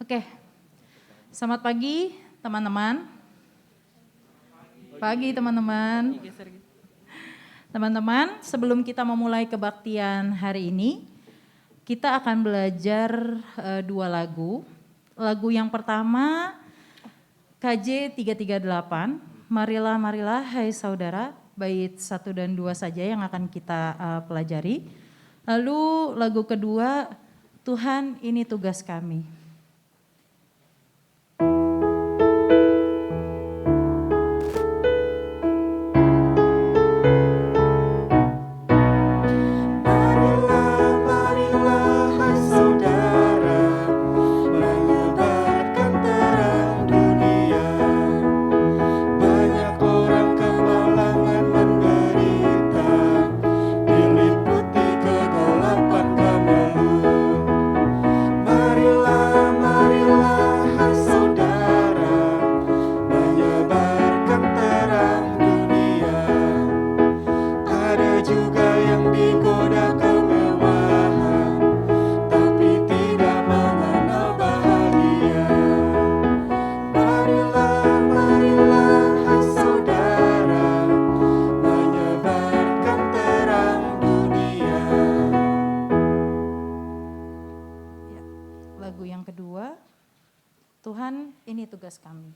Oke, selamat pagi teman-teman. Pagi teman-teman. Teman-teman, sebelum kita memulai kebaktian hari ini, kita akan belajar 2 lagu. Lagu yang pertama, KJ 338, Marilah Marilah Hai Saudara, bait 1 dan 2 saja yang akan kita pelajari. Lalu lagu kedua, Tuhan Ini Tugas Kami. Lagu yang kedua, Tuhan Ini Tugas Kami.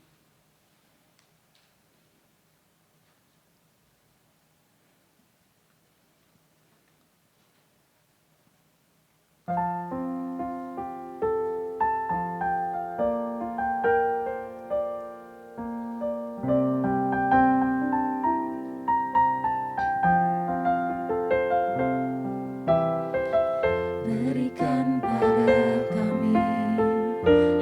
Berikan pada kami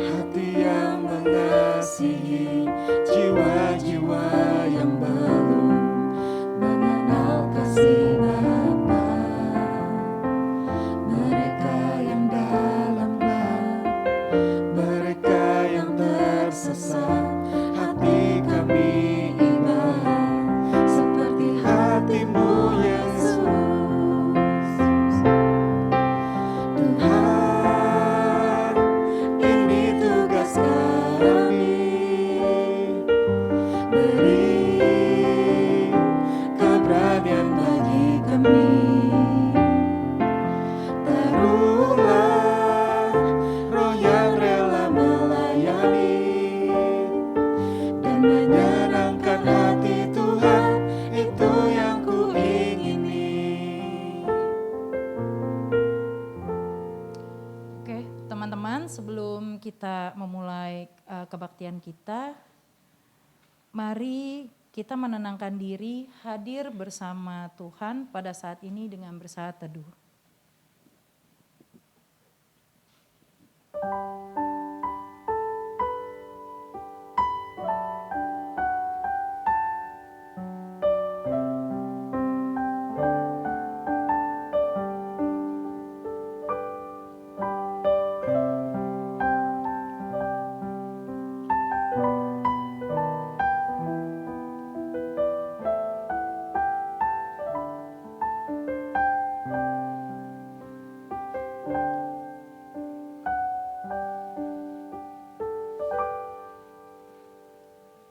hati yang mengasihi jiwa-jiwa yang belum mengenal kasih Bapa. Mereka yang dalam gelap, mereka yang tersesat, hati kami ingin seperti hatimu Yesus. Tuhan, ini tugas kami, beri keberanian bagi kami. Taruhlah roh yang rela melayani dan menyenangkan hati Tuhan, itu yang kuingini. Oke, teman-teman, sebelum kita memulai kebaktian kita, mari kita menenangkan diri hadir bersama Tuhan pada saat ini dengan bersaat teduh.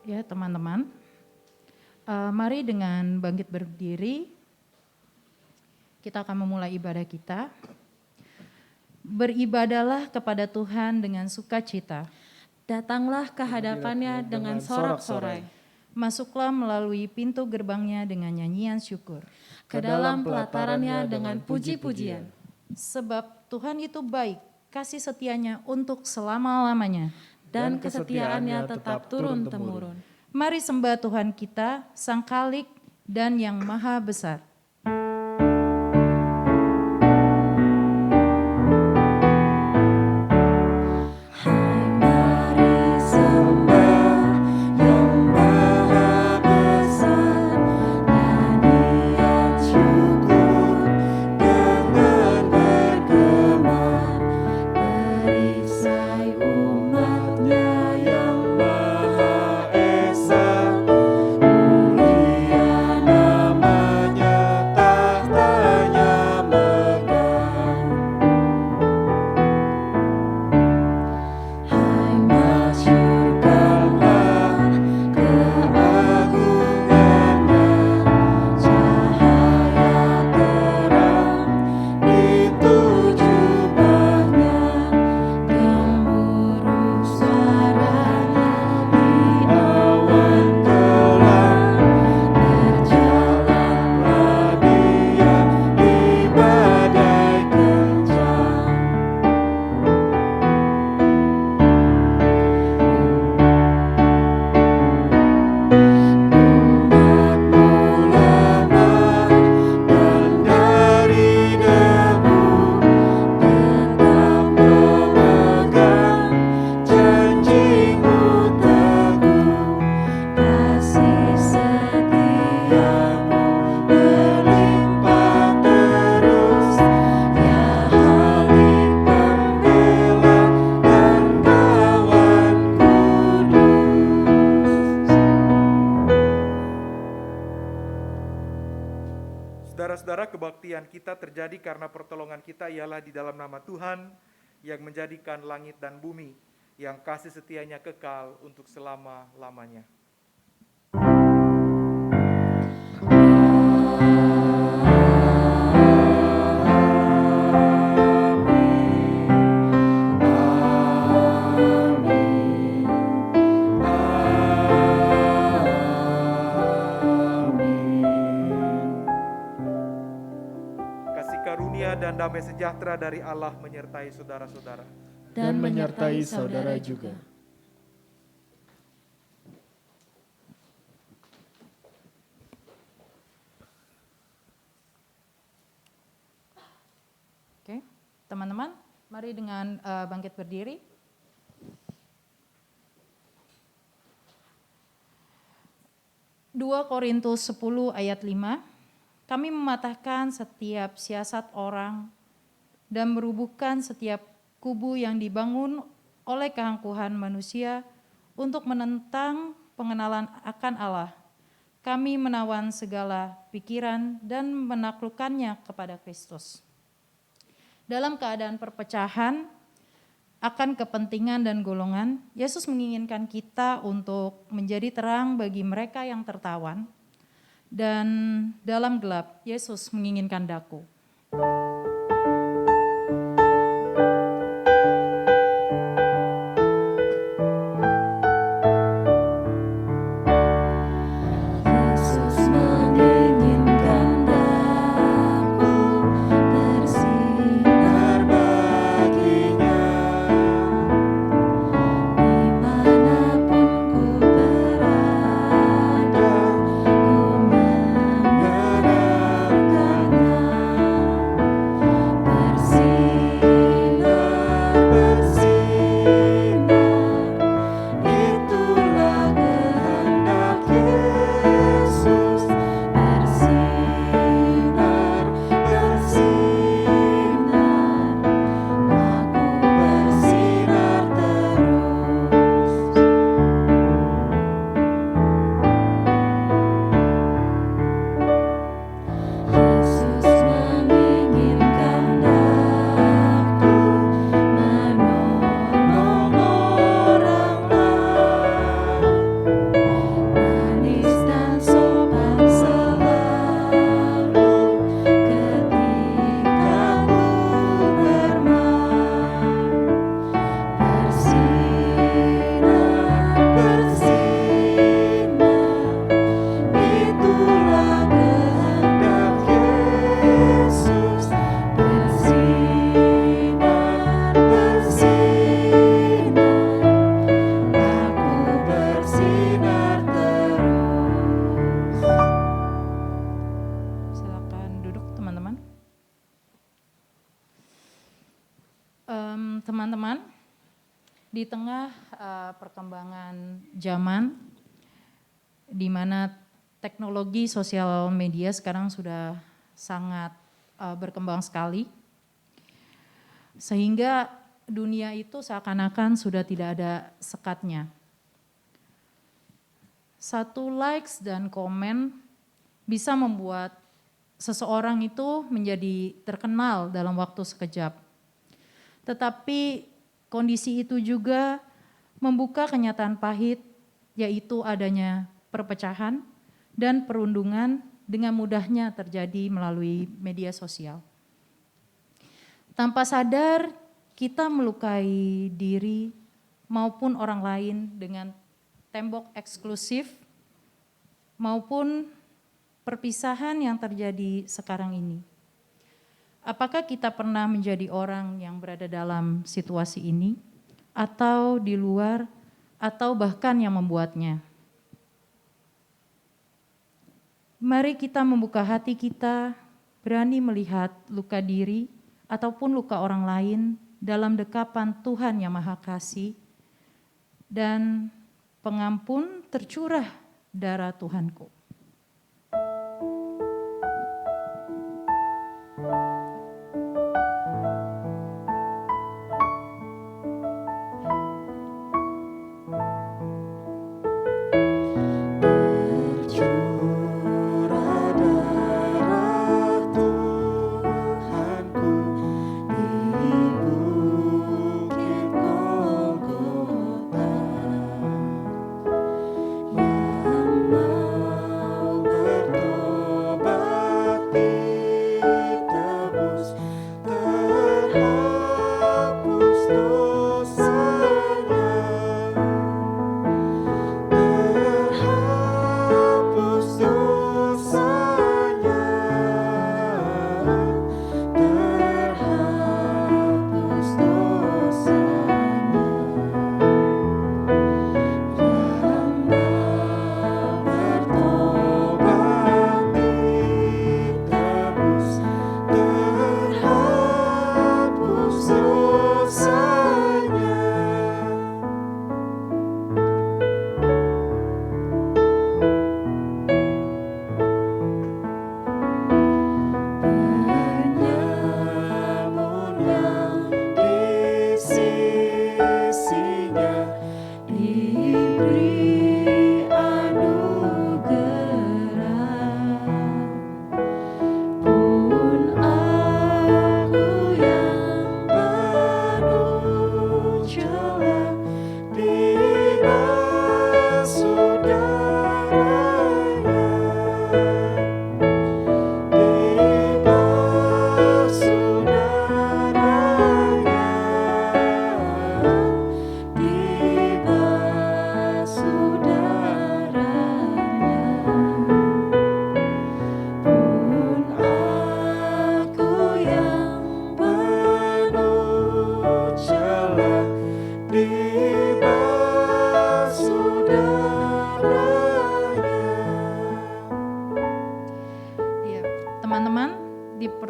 Ya teman-teman, mari dengan bangkit berdiri, kita akan memulai ibadah kita. Beribadahlah kepada Tuhan dengan sukacita. Datanglah ke hadapannya dengan sorak-sorai, Masuklah melalui pintu gerbangnya dengan nyanyian syukur. ke dalam pelatarannya dengan puji-pujian. Sebab Tuhan itu baik, kasih setianya untuk selama-lamanya. Dan kesetiaannya tetap turun-temurun. Mari sembah Tuhan kita, Sang Khalik dan yang Maha Besar. Mari sembah yang Maha Besar, nyanyian syukur dengan bergema, perisai umat-Nya yang Maha Esa, mulia namanya Saudara-saudara, kebaktian kita terjadi karena pertolongan kita ialah di dalam nama Tuhan yang menjadikan langit dan bumi, yang kasih setianya kekal untuk selama-lamanya. Kasih karunia dan damai sejahtera dari Allah menyertai saudara-saudara. dan menyertai saudara juga. Oke, teman-teman, mari dengan bangkit berdiri. Dua Korintus 10 ayat 5, kami mematahkan setiap siasat orang dan merubuhkan setiap kubu yang dibangun oleh keangkuhan manusia untuk menentang pengenalan akan Allah. Kami menawan segala pikiran dan menaklukkannya kepada Kristus. Dalam keadaan perpecahan akan kepentingan dan golongan, Yesus menginginkan kita untuk menjadi terang bagi mereka yang tertawan, dan dalam gelap, Yesus menginginkan daku. Yesus menginginkan daku bersinar baginya, dimanapun ku berada, ku mengenalkannya. Bersinar, bersinar, itulah kehendak Yesus. Bersinar, bersinar, aku bersinar terus. Yesus menginginkan daku menolong orang lain, manis dan sopan selalu ketika ku bermain. Bersinar, bersinar, itulah kehendak Yesus. Bersinar, bersinar, aku bersinar terus. Silakan duduk teman-teman. Teman-teman, di tengah perkembangan zaman, di mana teknologi sosial media sekarang sudah sangat berkembang sekali, sehingga dunia itu seakan-akan sudah tidak ada sekatnya. Satu likes dan komen bisa membuat seseorang itu menjadi terkenal dalam waktu sekejap. Tetapi kondisi itu juga membuka kenyataan pahit, yaitu adanya perpecahan dan perundungan dengan mudahnya terjadi melalui media sosial. Tanpa sadar, kita melukai diri maupun orang lain dengan tembok eksklusif maupun perpisahan yang terjadi sekarang ini. Apakah kita pernah menjadi orang yang berada dalam situasi ini, atau di luar, atau bahkan yang membuatnya? Mari kita membuka hati kita, berani melihat luka diri ataupun luka orang lain dalam dekapan Tuhan yang Maha Kasih, dan pengampun tercurah darah Tuhanku. Tercurah darah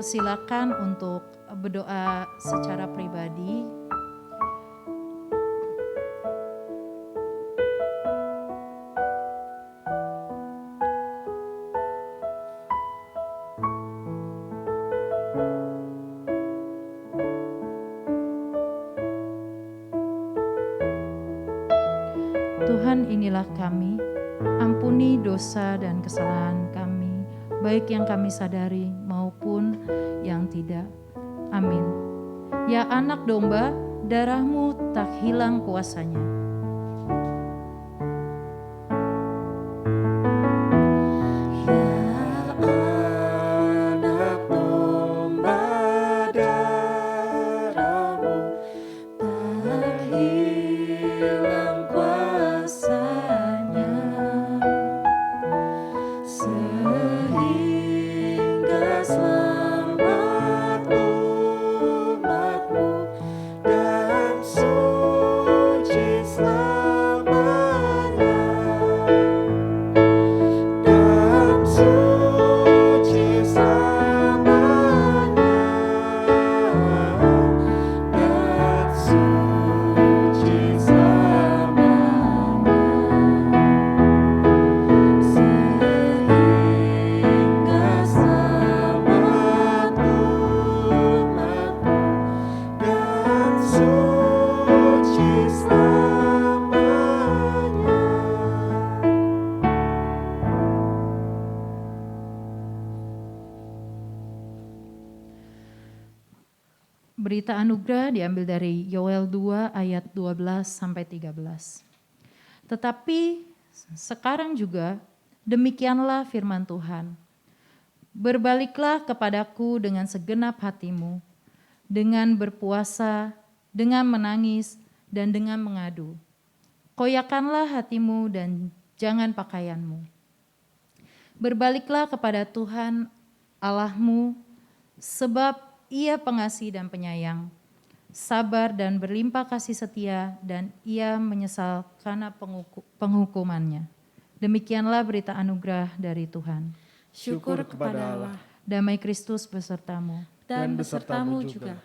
dipersilakan untuk berdoa secara pribadi. Tuhan, inilah kami, ampuni dosa dan kesalahan kami, baik yang kami sadari maupun yang tidak. Amin. Ya anak domba, darahmu tak hilang kuasanya. Berita anugerah diambil dari Yoel 2 ayat 12 sampai 13. Tetapi sekarang juga demikianlah firman Tuhan. Berbaliklah kepadaku dengan segenap hatimu, dengan berpuasa, dengan menangis, dan dengan mengadu. Koyakanlah hatimu dan jangan pakaianmu. Berbaliklah kepada Tuhan Allahmu, sebab Ia pengasih dan penyayang, sabar dan berlimpah kasih setia, dan Ia menyesal karena penghukumannya. Demikianlah berita anugerah dari Tuhan. Syukur kepada Allah. Damai Kristus besertamu. Dan besertamu juga.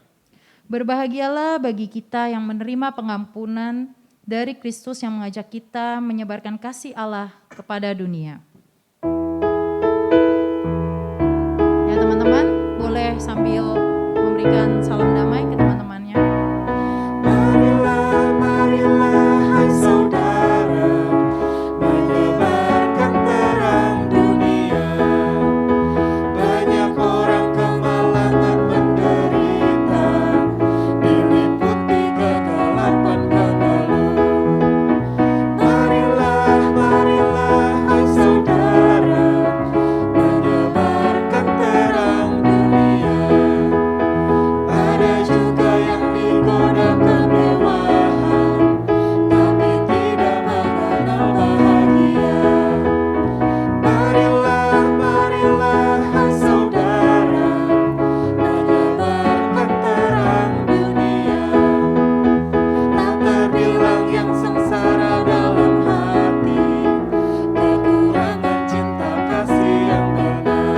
Berbahagialah bagi kita yang menerima pengampunan dari Kristus yang mengajak kita menyebarkan kasih Allah kepada dunia. Ya teman-teman, boleh sambil memberikan salam damai ke teman-temannya. Marilah, marilah, hai saudara, menyebarkan terang dunia. Banyak orang kemalangan menderita, diliputi kegelapan kemalu. Marilah, marilah, hai saudara, menyebarkan terang dunia. Ada juga yang digoda kemewahan, tapi tidak mengenal bahagia. Marilah, marilah, hai saudara, menyebarkan terang dunia. Tak terbilang yang sengsara dalam hati, kekurangan cinta kasih yang benar.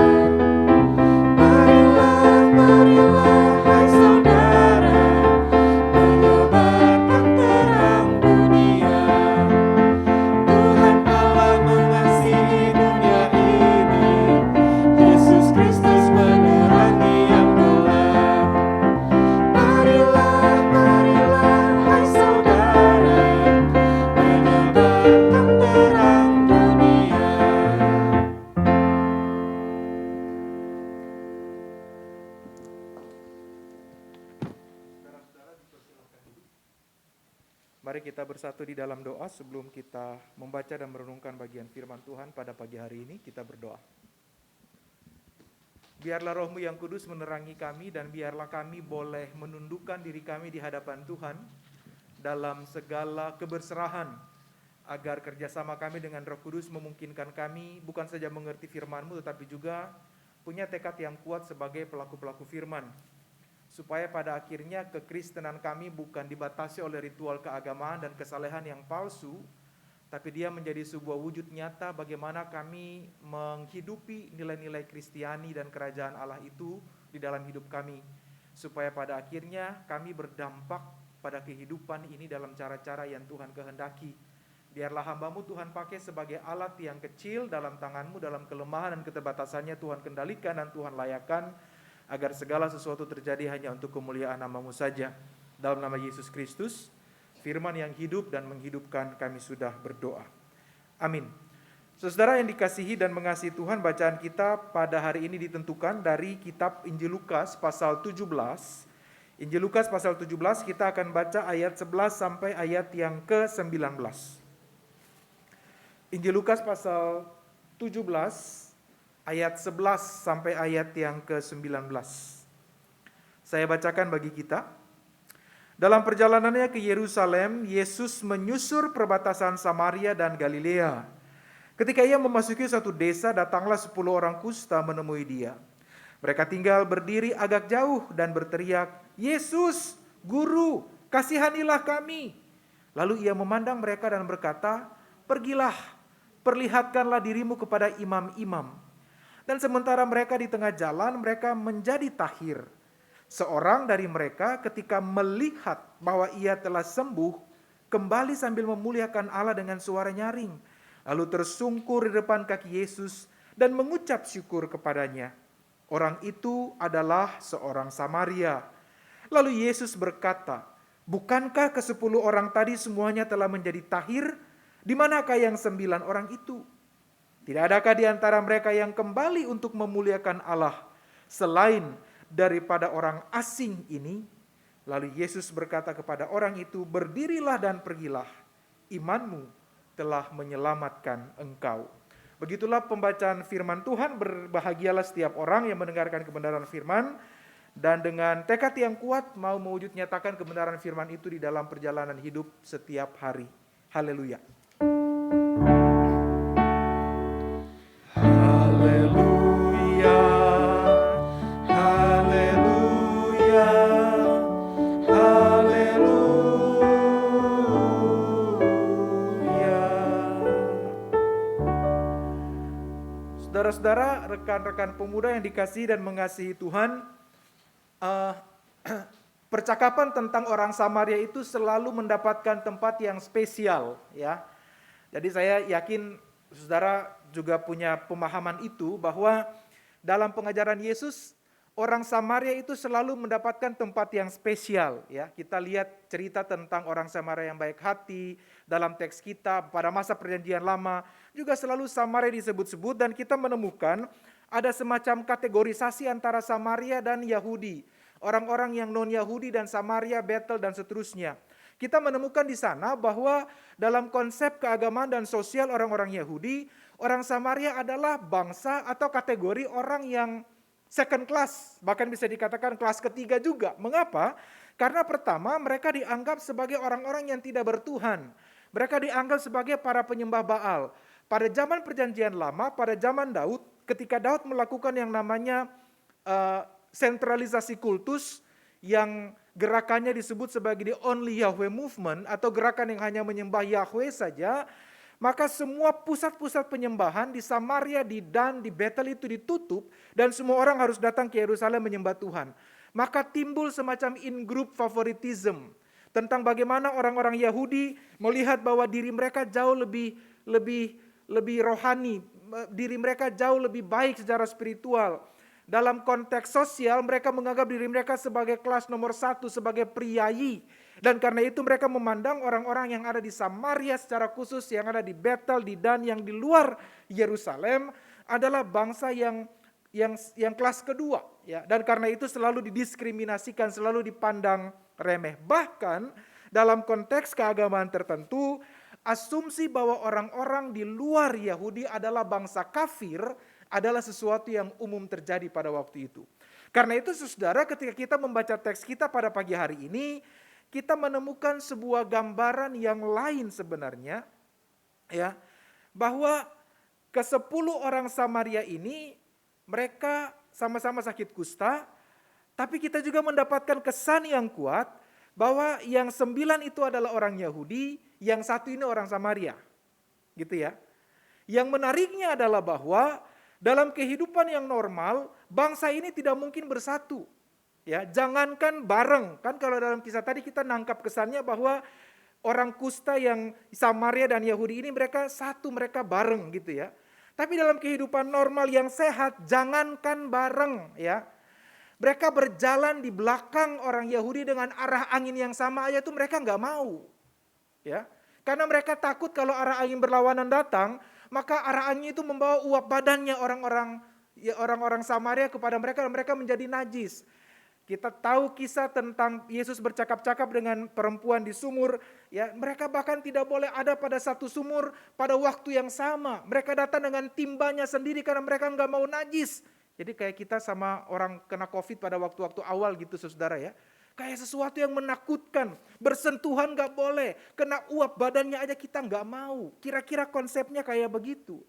Marilah, marilah, hai saudara, menyebarkan terang dunia. Tuhan Allah mengasihi dunia ini, Yesus Kristus menerangi yang gelap. Marilah, marilah, hai saudara, menyebarkan terang dunia. Mari kita bersatu di dalam doa sebelum kita membaca dan merenungkan bagian firman Tuhan pada pagi hari ini. Kita berdoa. Biarlah Roh-Mu yang kudus menerangi kami, dan biarlah kami boleh menundukkan diri kami di hadapan Tuhan dalam segala keberserahan, agar kerjasama kami dengan Roh Kudus memungkinkan kami bukan saja mengerti firman-Mu, tetapi juga punya tekad yang kuat sebagai pelaku-pelaku firman, supaya pada akhirnya kekristenan kami bukan dibatasi oleh ritual keagamaan dan kesalehan yang palsu, tapi dia menjadi sebuah wujud nyata bagaimana kami menghidupi nilai-nilai Kristiani dan kerajaan Allah itu di dalam hidup kami, supaya pada akhirnya kami berdampak pada kehidupan ini dalam cara-cara yang Tuhan kehendaki. Biarlah hamba-Mu Tuhan pakai sebagai alat yang kecil dalam tangan-Mu, dalam kelemahan dan keterbatasannya Tuhan kendalikan dan Tuhan layakan, agar segala sesuatu terjadi hanya untuk kemuliaan nama-Mu saja. Dalam nama Yesus Kristus, firman yang hidup dan menghidupkan, kami sudah berdoa. Amin. Saudara yang dikasihi dan mengasihi Tuhan, bacaan kita pada hari ini ditentukan dari kitab Injil Lukas pasal 17. Injil Lukas pasal 17 kita akan baca ayat 11 sampai ayat yang ke-19. Injil Lukas pasal 17 ayat 11 sampai ayat yang ke-19. Saya bacakan bagi kita. Dalam perjalanannya ke Yerusalem, Yesus menyusur perbatasan Samaria dan Galilea. Ketika ia memasuki suatu desa, datanglah 10 orang kusta menemui dia. Mereka tinggal berdiri agak jauh dan berteriak, "Yesus, Guru, kasihanilah kami." Lalu ia memandang mereka dan berkata, "Pergilah, perlihatkanlah dirimu kepada imam-imam." Dan sementara mereka di tengah jalan, mereka menjadi tahir. Seorang dari mereka ketika melihat bahwa ia telah sembuh, kembali sambil memuliakan Allah dengan suara nyaring. Lalu tersungkur di depan kaki Yesus dan mengucap syukur kepadanya. Orang itu adalah seorang Samaria. Lalu Yesus berkata, "Bukankah ke-10 orang tadi semuanya telah menjadi tahir? Di manakah yang 9 orang itu? Tidak adakah di antara mereka yang kembali untuk memuliakan Allah selain daripada orang asing ini?" Lalu Yesus berkata kepada orang itu, "Berdirilah dan pergilah, imanmu telah menyelamatkan engkau." Begitulah pembacaan firman Tuhan. Berbahagialah setiap orang yang mendengarkan kebenaran firman dan dengan tekad yang kuat mau mewujud nyatakan kebenaran firman itu di dalam perjalanan hidup setiap hari. Haleluya. Haleluya. Haleluya. Saudara-saudara, rekan-rekan pemuda yang dikasihi dan mengasihi Tuhan, percakapan tentang orang Samaria itu selalu mendapatkan tempat yang spesial, ya. Jadi saya yakin saudara juga punya pemahaman itu bahwa dalam pengajaran Yesus, orang Samaria itu selalu mendapatkan tempat yang spesial, ya. Kita lihat cerita tentang orang Samaria yang baik hati dalam teks kita pada masa Perjanjian Lama, juga selalu Samaria disebut-sebut dan kita menemukan ada semacam kategorisasi antara Samaria dan Yahudi. Orang-orang yang non-Yahudi dan Samaria, Betel dan seterusnya. Kita menemukan di sana bahwa dalam konsep keagamaan dan sosial orang-orang Yahudi, orang Samaria adalah bangsa atau kategori orang yang second class, bahkan bisa dikatakan kelas ketiga juga. Mengapa? Karena pertama, mereka dianggap sebagai orang-orang yang tidak bertuhan. Mereka dianggap sebagai para penyembah Baal. Pada zaman Perjanjian Lama, pada zaman Daud, ketika Daud melakukan yang namanya sentralisasi kultus, yang gerakannya disebut sebagai the only Yahweh movement, atau gerakan yang hanya menyembah Yahweh saja, maka semua pusat-pusat penyembahan di Samaria, di Dan, di Betel itu ditutup, dan semua orang harus datang ke Yerusalem menyembah Tuhan. Maka timbul semacam in-group favoritism, tentang bagaimana orang-orang Yahudi melihat bahwa diri mereka jauh lebih rohani, diri mereka jauh lebih baik secara spiritual. Dalam konteks sosial, mereka menganggap diri mereka sebagai kelas nomor 1, sebagai priayi. Dan karena itu mereka memandang orang-orang yang ada di Samaria secara khusus, yang ada di Betel, di Dan, yang di luar Yerusalem, adalah bangsa yang kelas kedua. Ya. Dan karena itu selalu didiskriminasikan, selalu dipandang remeh. Bahkan dalam konteks keagamaan tertentu, asumsi bahwa orang-orang di luar Yahudi adalah bangsa kafir adalah sesuatu yang umum terjadi pada waktu itu. Karena itu saudara, ketika kita membaca teks kita pada pagi hari ini, kita menemukan sebuah gambaran yang lain sebenarnya, ya, bahwa ke-10 orang Samaria ini mereka sama-sama sakit kusta, tapi kita juga mendapatkan kesan yang kuat bahwa yang 9 itu adalah orang Yahudi, yang 1 ini orang Samaria. Gitu ya. Yang menariknya adalah bahwa Dalam kehidupan yang normal, bangsa ini tidak mungkin bersatu. Ya, jangankan bareng. Kan kalau dalam kisah tadi kita nangkap kesannya bahwa orang kusta yang Samaria dan Yahudi ini mereka satu, mereka bareng gitu ya. Tapi dalam kehidupan normal yang sehat, jangankan bareng ya. Mereka berjalan di belakang orang Yahudi dengan arah angin yang sama aja tuh mereka nggak mau. Ya, karena mereka takut kalau arah angin berlawanan datang, maka arah angin itu membawa uap badannya orang-orang Samaria kepada mereka dan mereka menjadi najis. Kita tahu kisah tentang Yesus bercakap-cakap dengan perempuan di sumur, ya, mereka bahkan tidak boleh ada pada satu sumur pada waktu yang sama. Mereka datang dengan timbanya sendiri karena mereka nggak mau najis. Jadi kayak kita sama orang kena COVID pada waktu-waktu awal gitu saudara ya. Kayak sesuatu yang menakutkan, bersentuhan gak boleh, kena uap badannya aja kita gak mau. Kira-kira konsepnya kayak begitu.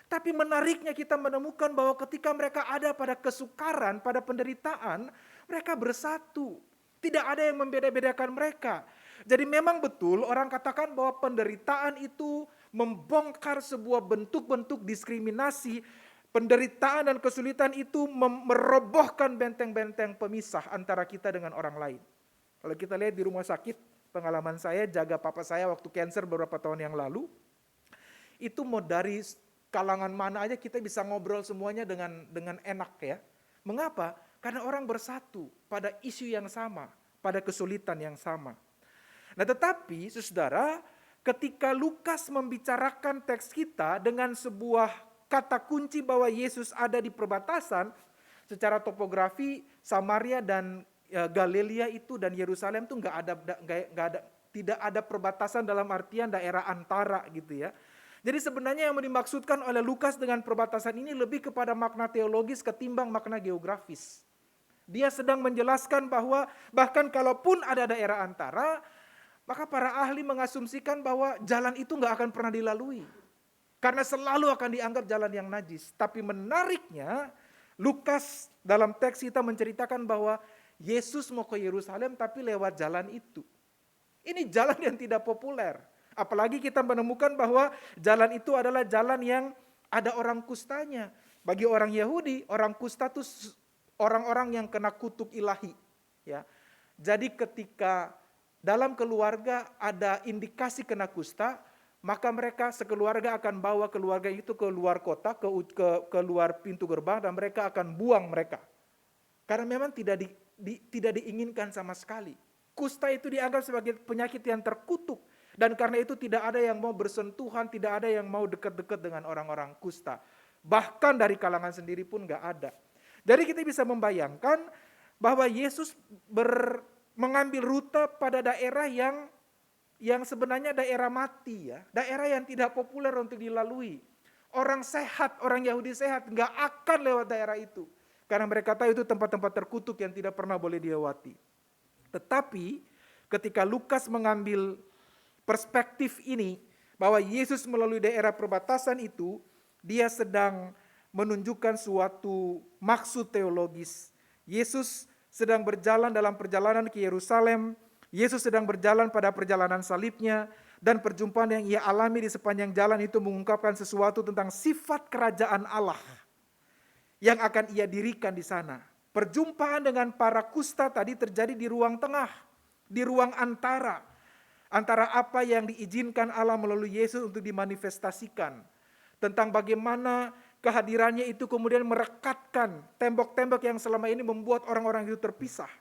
Tapi menariknya kita menemukan bahwa ketika mereka ada pada kesukaran, pada penderitaan, mereka bersatu. Tidak ada yang membeda-bedakan mereka. Jadi memang betul orang katakan bahwa penderitaan itu membongkar sebuah bentuk-bentuk diskriminasi. Penderitaan dan kesulitan itu merobohkan benteng-benteng pemisah antara kita dengan orang lain. Kalau kita lihat di rumah sakit, pengalaman saya jaga papa saya waktu cancer beberapa tahun yang lalu, itu mau dari kalangan mana aja kita bisa ngobrol semuanya dengan enak ya. Mengapa? Karena orang bersatu pada isu yang sama, pada kesulitan yang sama. Nah tetapi saudara, ketika Lukas membicarakan teks kita dengan sebuah kata kunci bahwa Yesus ada di perbatasan, secara topografi Samaria dan Galilea itu dan Yerusalem itu tidak ada perbatasan dalam artian daerah antara gitu ya. Jadi sebenarnya yang dimaksudkan oleh Lukas dengan perbatasan ini lebih kepada makna teologis ketimbang makna geografis. Dia sedang menjelaskan bahwa bahkan kalaupun ada daerah antara, maka para ahli mengasumsikan bahwa jalan itu nggak akan pernah dilalui. Karena selalu akan dianggap jalan yang najis. Tapi menariknya, Lukas dalam teks kita menceritakan bahwa Yesus mau ke Yerusalem tapi lewat jalan itu. Ini jalan yang tidak populer. Apalagi kita menemukan bahwa jalan itu adalah jalan yang ada orang kustanya. Bagi orang Yahudi, orang kusta itu orang-orang yang kena kutuk ilahi. Ya. Jadi ketika dalam keluarga ada indikasi kena kusta, maka mereka sekeluarga akan bawa keluarga itu ke luar kota, ke luar pintu gerbang dan mereka akan buang mereka. Karena memang tidak diinginkan sama sekali. Kusta itu dianggap sebagai penyakit yang terkutuk. Dan karena itu tidak ada yang mau bersentuhan, tidak ada yang mau dekat-dekat dengan orang-orang kusta. Bahkan dari kalangan sendiri pun gak ada. Jadi kita bisa membayangkan bahwa Yesus mengambil rute pada daerah yang sebenarnya daerah mati ya, daerah yang tidak populer untuk dilalui. Orang sehat, orang Yahudi sehat nggak akan lewat daerah itu. Karena mereka tahu itu tempat-tempat terkutuk yang tidak pernah boleh dilewati. Tetapi ketika Lukas mengambil perspektif ini, bahwa Yesus melalui daerah perbatasan itu, dia sedang menunjukkan suatu maksud teologis. Yesus sedang berjalan dalam perjalanan ke Yerusalem, Yesus sedang berjalan pada perjalanan salibnya, dan perjumpaan yang ia alami di sepanjang jalan itu mengungkapkan sesuatu tentang sifat kerajaan Allah yang akan ia dirikan di sana. Perjumpaan dengan para kusta tadi terjadi di ruang tengah, di ruang antara apa yang diizinkan Allah melalui Yesus untuk dimanifestasikan. Tentang bagaimana kehadirannya itu kemudian merekatkan tembok-tembok yang selama ini membuat orang-orang itu terpisah.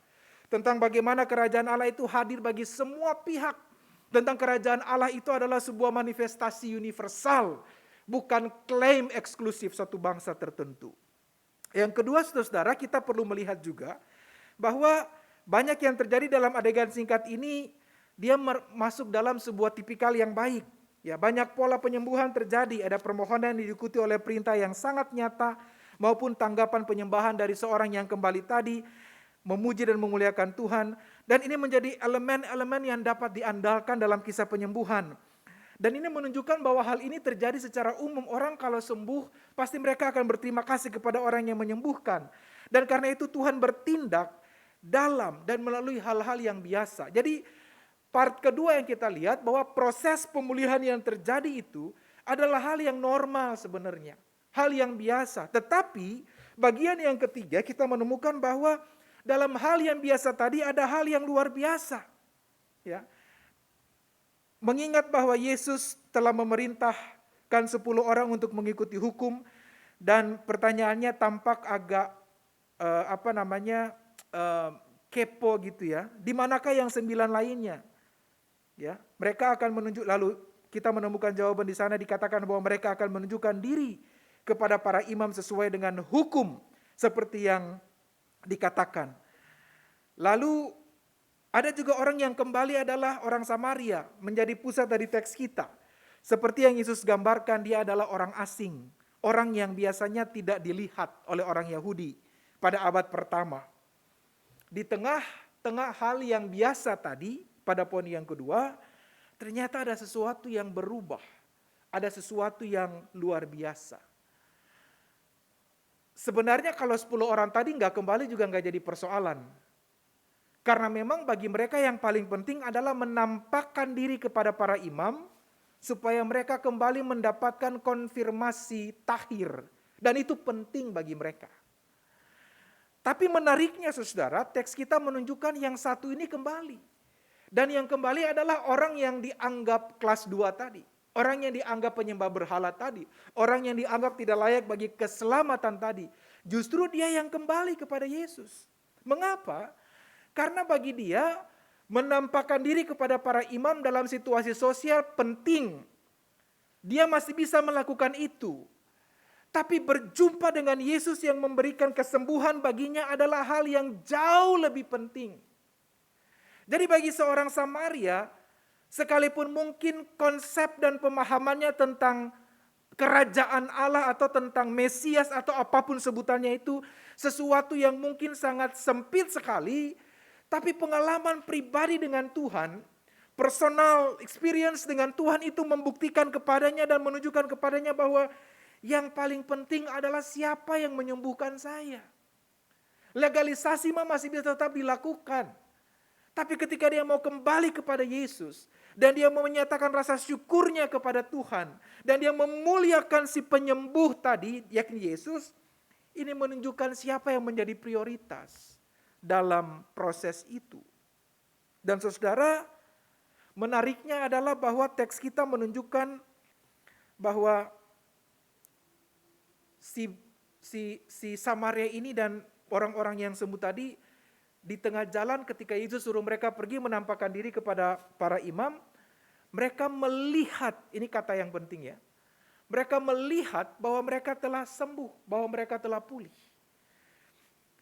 Tentang bagaimana kerajaan Allah itu hadir bagi semua pihak. Tentang kerajaan Allah itu adalah sebuah manifestasi universal, bukan klaim eksklusif satu bangsa tertentu. Yang kedua, saudara, kita perlu melihat juga bahwa banyak yang terjadi dalam adegan singkat ini, dia masuk dalam sebuah tipikal yang baik. Ya, banyak pola penyembuhan terjadi, ada permohonan yang diikuti oleh perintah yang sangat nyata, maupun tanggapan penyembahan dari seorang yang kembali tadi, memuji dan memuliakan Tuhan. Dan ini menjadi elemen-elemen yang dapat diandalkan dalam kisah penyembuhan. Dan ini menunjukkan bahwa hal ini terjadi secara umum. Orang kalau sembuh, pasti mereka akan berterima kasih kepada orang yang menyembuhkan. Dan karena itu Tuhan bertindak dalam dan melalui hal-hal yang biasa. Jadi part kedua yang kita lihat bahwa proses pemulihan yang terjadi itu adalah hal yang normal sebenarnya. hal yang biasa. Tetapi bagian yang ketiga kita menemukan bahwa dalam hal yang biasa tadi ada hal yang luar biasa. Ya. Mengingat bahwa Yesus telah memerintahkan 10 orang untuk mengikuti hukum, dan pertanyaannya tampak agak kepo gitu ya. Di manakah yang 9 lainnya? Ya, mereka akan menunjuk, lalu kita menemukan jawaban di sana, dikatakan bahwa mereka akan menunjukkan diri kepada para imam sesuai dengan hukum seperti yang dikatakan. Lalu ada juga orang yang kembali adalah orang Samaria, menjadi pusat dari teks kita. Seperti yang Yesus gambarkan, dia adalah orang asing, orang yang biasanya tidak dilihat oleh orang Yahudi pada abad pertama. Di tengah-tengah hal yang biasa tadi, pada poin yang kedua, ternyata ada sesuatu yang berubah. Ada sesuatu yang luar biasa. Sebenarnya kalau 10 orang tadi nggak kembali juga nggak jadi persoalan. Karena memang bagi mereka yang paling penting adalah menampakkan diri kepada para imam, supaya mereka kembali mendapatkan konfirmasi tahir. Dan itu penting bagi mereka. Tapi menariknya saudara, teks kita menunjukkan yang satu ini kembali. Dan yang kembali adalah orang yang dianggap kelas 2 tadi. Orang yang dianggap penyembah berhala tadi. Orang yang dianggap tidak layak bagi keselamatan tadi. Justru dia yang kembali kepada Yesus. Mengapa? Karena bagi dia menampakkan diri kepada para imam dalam situasi sosial penting. Dia masih bisa melakukan itu. Tapi berjumpa dengan Yesus yang memberikan kesembuhan baginya adalah hal yang jauh lebih penting. Jadi bagi seorang Samaria, sekalipun mungkin konsep dan pemahamannya tentang kerajaan Allah atau tentang Mesias atau apapun sebutannya itu sesuatu yang mungkin sangat sempit sekali, tapi pengalaman pribadi dengan Tuhan, personal experience dengan Tuhan itu membuktikan kepadanya dan menunjukkan kepadanya bahwa yang paling penting adalah siapa yang menyembuhkan saya. Legalisasi masih bisa tetap dilakukan. Tapi ketika dia mau kembali kepada Yesus, dan dia mau menyatakan rasa syukurnya kepada Tuhan, dan dia memuliakan si penyembuh tadi, yakni Yesus, ini menunjukkan siapa yang menjadi prioritas dalam proses itu. Dan saudara, menariknya adalah bahwa teks kita menunjukkan bahwa si Samaria ini dan orang-orang yang sembuh tadi, di tengah jalan ketika Yesus suruh mereka pergi menampakkan diri kepada para imam, mereka melihat, ini kata yang penting ya, mereka melihat bahwa mereka telah sembuh, bahwa mereka telah pulih.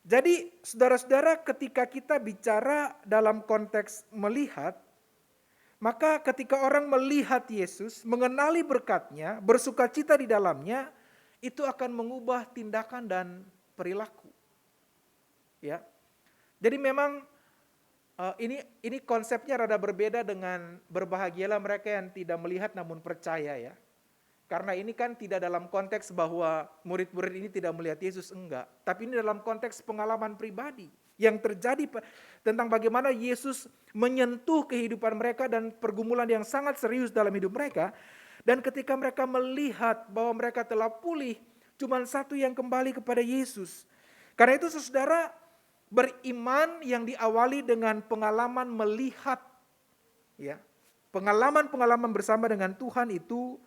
Jadi saudara-saudara, ketika kita bicara dalam konteks melihat, maka ketika orang melihat Yesus, mengenali berkat-Nya, bersukacita di dalamnya, itu akan mengubah tindakan dan perilaku. Ya. Jadi memang ini konsepnya rada berbeda dengan berbahagialah mereka yang tidak melihat namun percaya ya. Karena ini kan tidak dalam konteks bahwa murid-murid ini tidak melihat Yesus, enggak. Tapi ini dalam konteks pengalaman pribadi yang terjadi tentang bagaimana Yesus menyentuh kehidupan mereka dan pergumulan yang sangat serius dalam hidup mereka. Dan ketika mereka melihat bahwa mereka telah pulih, cuma satu yang kembali kepada Yesus. Karena itu saudara, beriman yang diawali dengan pengalaman melihat, ya, pengalaman-pengalaman bersama dengan Tuhan itu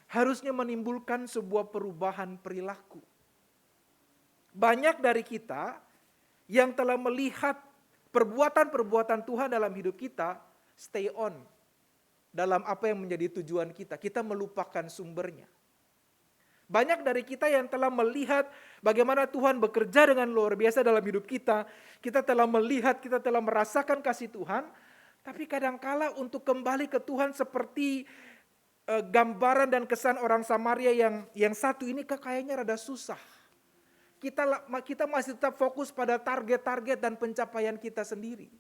harusnya menimbulkan sebuah perubahan perilaku. Banyak dari kita yang telah melihat perbuatan-perbuatan Tuhan dalam hidup kita, stay on dalam apa yang menjadi tujuan kita. Kita melupakan sumbernya. Banyak dari kita yang telah melihat bagaimana Tuhan bekerja dengan luar biasa dalam hidup kita. Kita telah melihat, kita telah merasakan kasih Tuhan. Tapi kadangkala untuk kembali ke Tuhan seperti gambaran dan kesan orang Samaria yang satu ini kayaknya rada susah. Kita masih tetap fokus pada target-target dan pencapaian kita sendiri.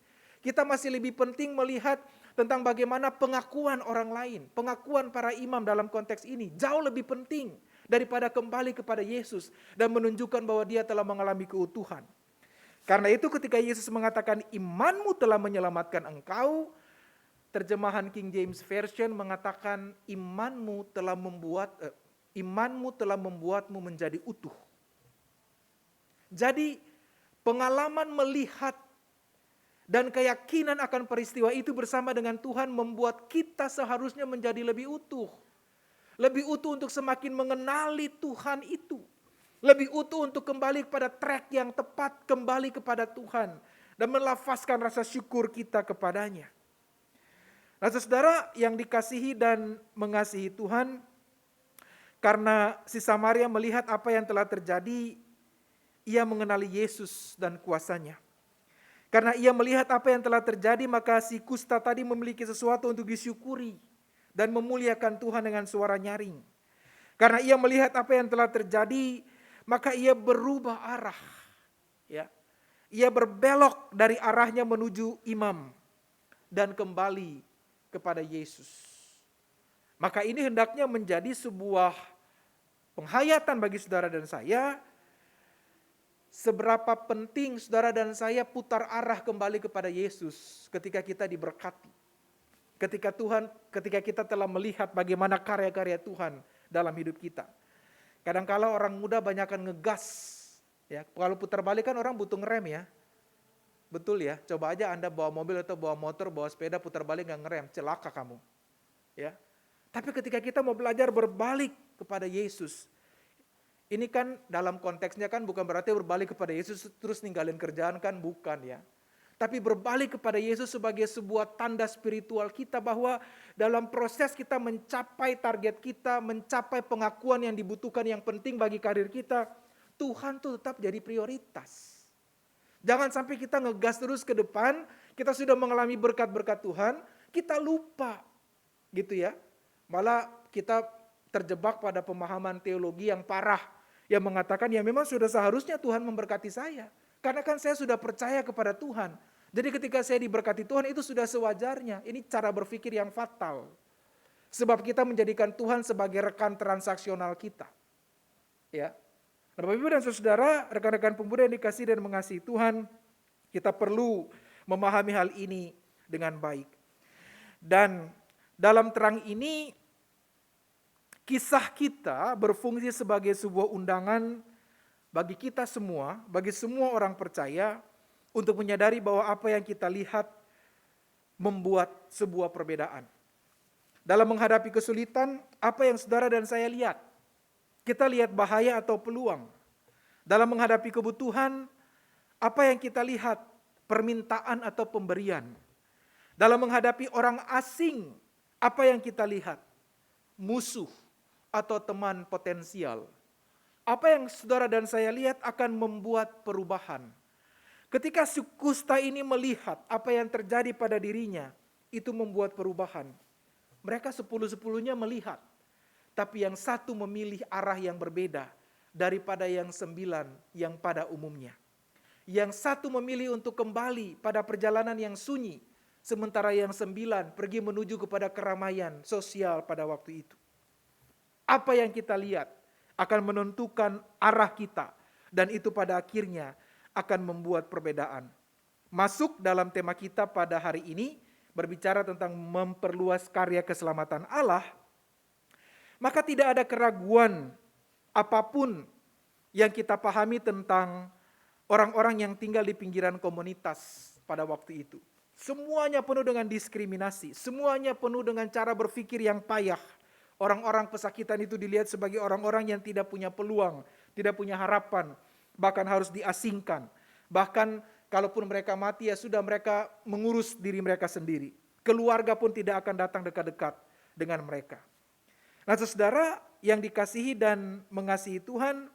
Kita masih lebih penting melihat tentang bagaimana pengakuan orang lain. Pengakuan para imam dalam konteks ini jauh lebih penting daripada kembali kepada Yesus dan menunjukkan bahwa dia telah mengalami keutuhan. Karena itu ketika Yesus mengatakan imanmu telah menyelamatkan engkau, terjemahan King James Version mengatakan imanmu telah membuat imanmu telah membuatmu menjadi utuh. Jadi pengalaman melihat dan keyakinan akan peristiwa itu bersama dengan Tuhan membuat kita seharusnya menjadi lebih utuh. Lebih utuh untuk semakin mengenali Tuhan itu. Lebih utuh untuk kembali kepada track yang tepat, kembali kepada Tuhan. Dan melafazkan rasa syukur kita kepadanya. Nah saudara yang dikasihi dan mengasihi Tuhan, karena si Samaria melihat apa yang telah terjadi, ia mengenali Yesus dan kuasanya. Karena ia melihat apa yang telah terjadi, maka si kusta tadi memiliki sesuatu untuk disyukuri dan memuliakan Tuhan dengan suara nyaring. Karena ia melihat apa yang telah terjadi, maka ia berubah arah. Ya. Ia berbelok dari arahnya menuju imam dan kembali kepada Yesus. Maka ini hendaknya menjadi sebuah penghayatan bagi saudara dan saya. Seberapa penting saudara dan saya putar arah kembali kepada Yesus ketika kita diberkati. Ketika kita telah melihat bagaimana karya-karya Tuhan dalam hidup kita. Kadang-kala orang muda banyakkan ngegas. Ya, kalau putar balik kan orang butuh ngerem ya. Betul ya, coba aja Anda bawa mobil atau bawa motor, bawa sepeda putar balik gak ngerem, celaka kamu. Ya. Tapi ketika kita mau belajar berbalik kepada Yesus, ini kan dalam konteksnya kan bukan berarti berbalik kepada Yesus terus ninggalin kerjaan kan, bukan ya. Tapi berbalik kepada Yesus sebagai sebuah tanda spiritual kita bahwa dalam proses kita mencapai target kita, mencapai pengakuan yang dibutuhkan yang penting bagi karir kita, Tuhan tuh tetap jadi prioritas. Jangan sampai kita ngegas terus ke depan, kita sudah mengalami berkat-berkat Tuhan, kita lupa gitu ya. Malah kita terjebak pada pemahaman teologi yang parah, yang mengatakan ya memang sudah seharusnya Tuhan memberkati saya. Karena kan saya sudah percaya kepada Tuhan. Jadi ketika saya diberkati Tuhan itu sudah sewajarnya. Ini cara berpikir yang fatal. Sebab kita menjadikan Tuhan sebagai rekan transaksional kita. Ya. Nah, Bapak Ibu dan Saudara, rekan-rekan pemuda yang dikasihi dan mengasihi Tuhan, kita perlu memahami hal ini dengan baik. Dan dalam terang ini, kisah kita berfungsi sebagai sebuah undangan bagi kita semua, bagi semua orang percaya, untuk menyadari bahwa apa yang kita lihat membuat sebuah perbedaan. Dalam menghadapi kesulitan, apa yang saudara dan saya lihat? Kita lihat bahaya atau peluang. Dalam menghadapi kebutuhan, apa yang kita lihat? Permintaan atau pemberian. Dalam menghadapi orang asing, apa yang kita lihat? Musuh atau teman potensial. Apa yang saudara dan saya lihat akan membuat perubahan. Ketika si kusta ini melihat apa yang terjadi pada dirinya, itu membuat perubahan. Mereka 10-10-nya melihat. Tapi yang satu memilih arah yang berbeda daripada yang 9 yang pada umumnya. Yang satu memilih untuk kembali pada perjalanan yang sunyi, sementara yang 9 pergi menuju kepada keramaian sosial pada waktu itu. Apa yang kita lihat akan menentukan arah kita, dan itu pada akhirnya akan membuat perbedaan. Masuk dalam tema kita pada hari ini, berbicara tentang memperluas karya keselamatan Allah, maka tidak ada keraguan apapun yang kita pahami tentang orang-orang yang tinggal di pinggiran komunitas pada waktu itu. Semuanya penuh dengan diskriminasi, semuanya penuh dengan cara berpikir yang payah. Orang-orang pesakitan itu dilihat sebagai orang-orang yang tidak punya peluang, tidak punya harapan, bahkan harus diasingkan. Bahkan kalaupun mereka mati ya sudah mereka mengurus diri mereka sendiri. Keluarga pun tidak akan datang dekat-dekat dengan mereka. Nah saudara yang dikasihi dan mengasihi Tuhan,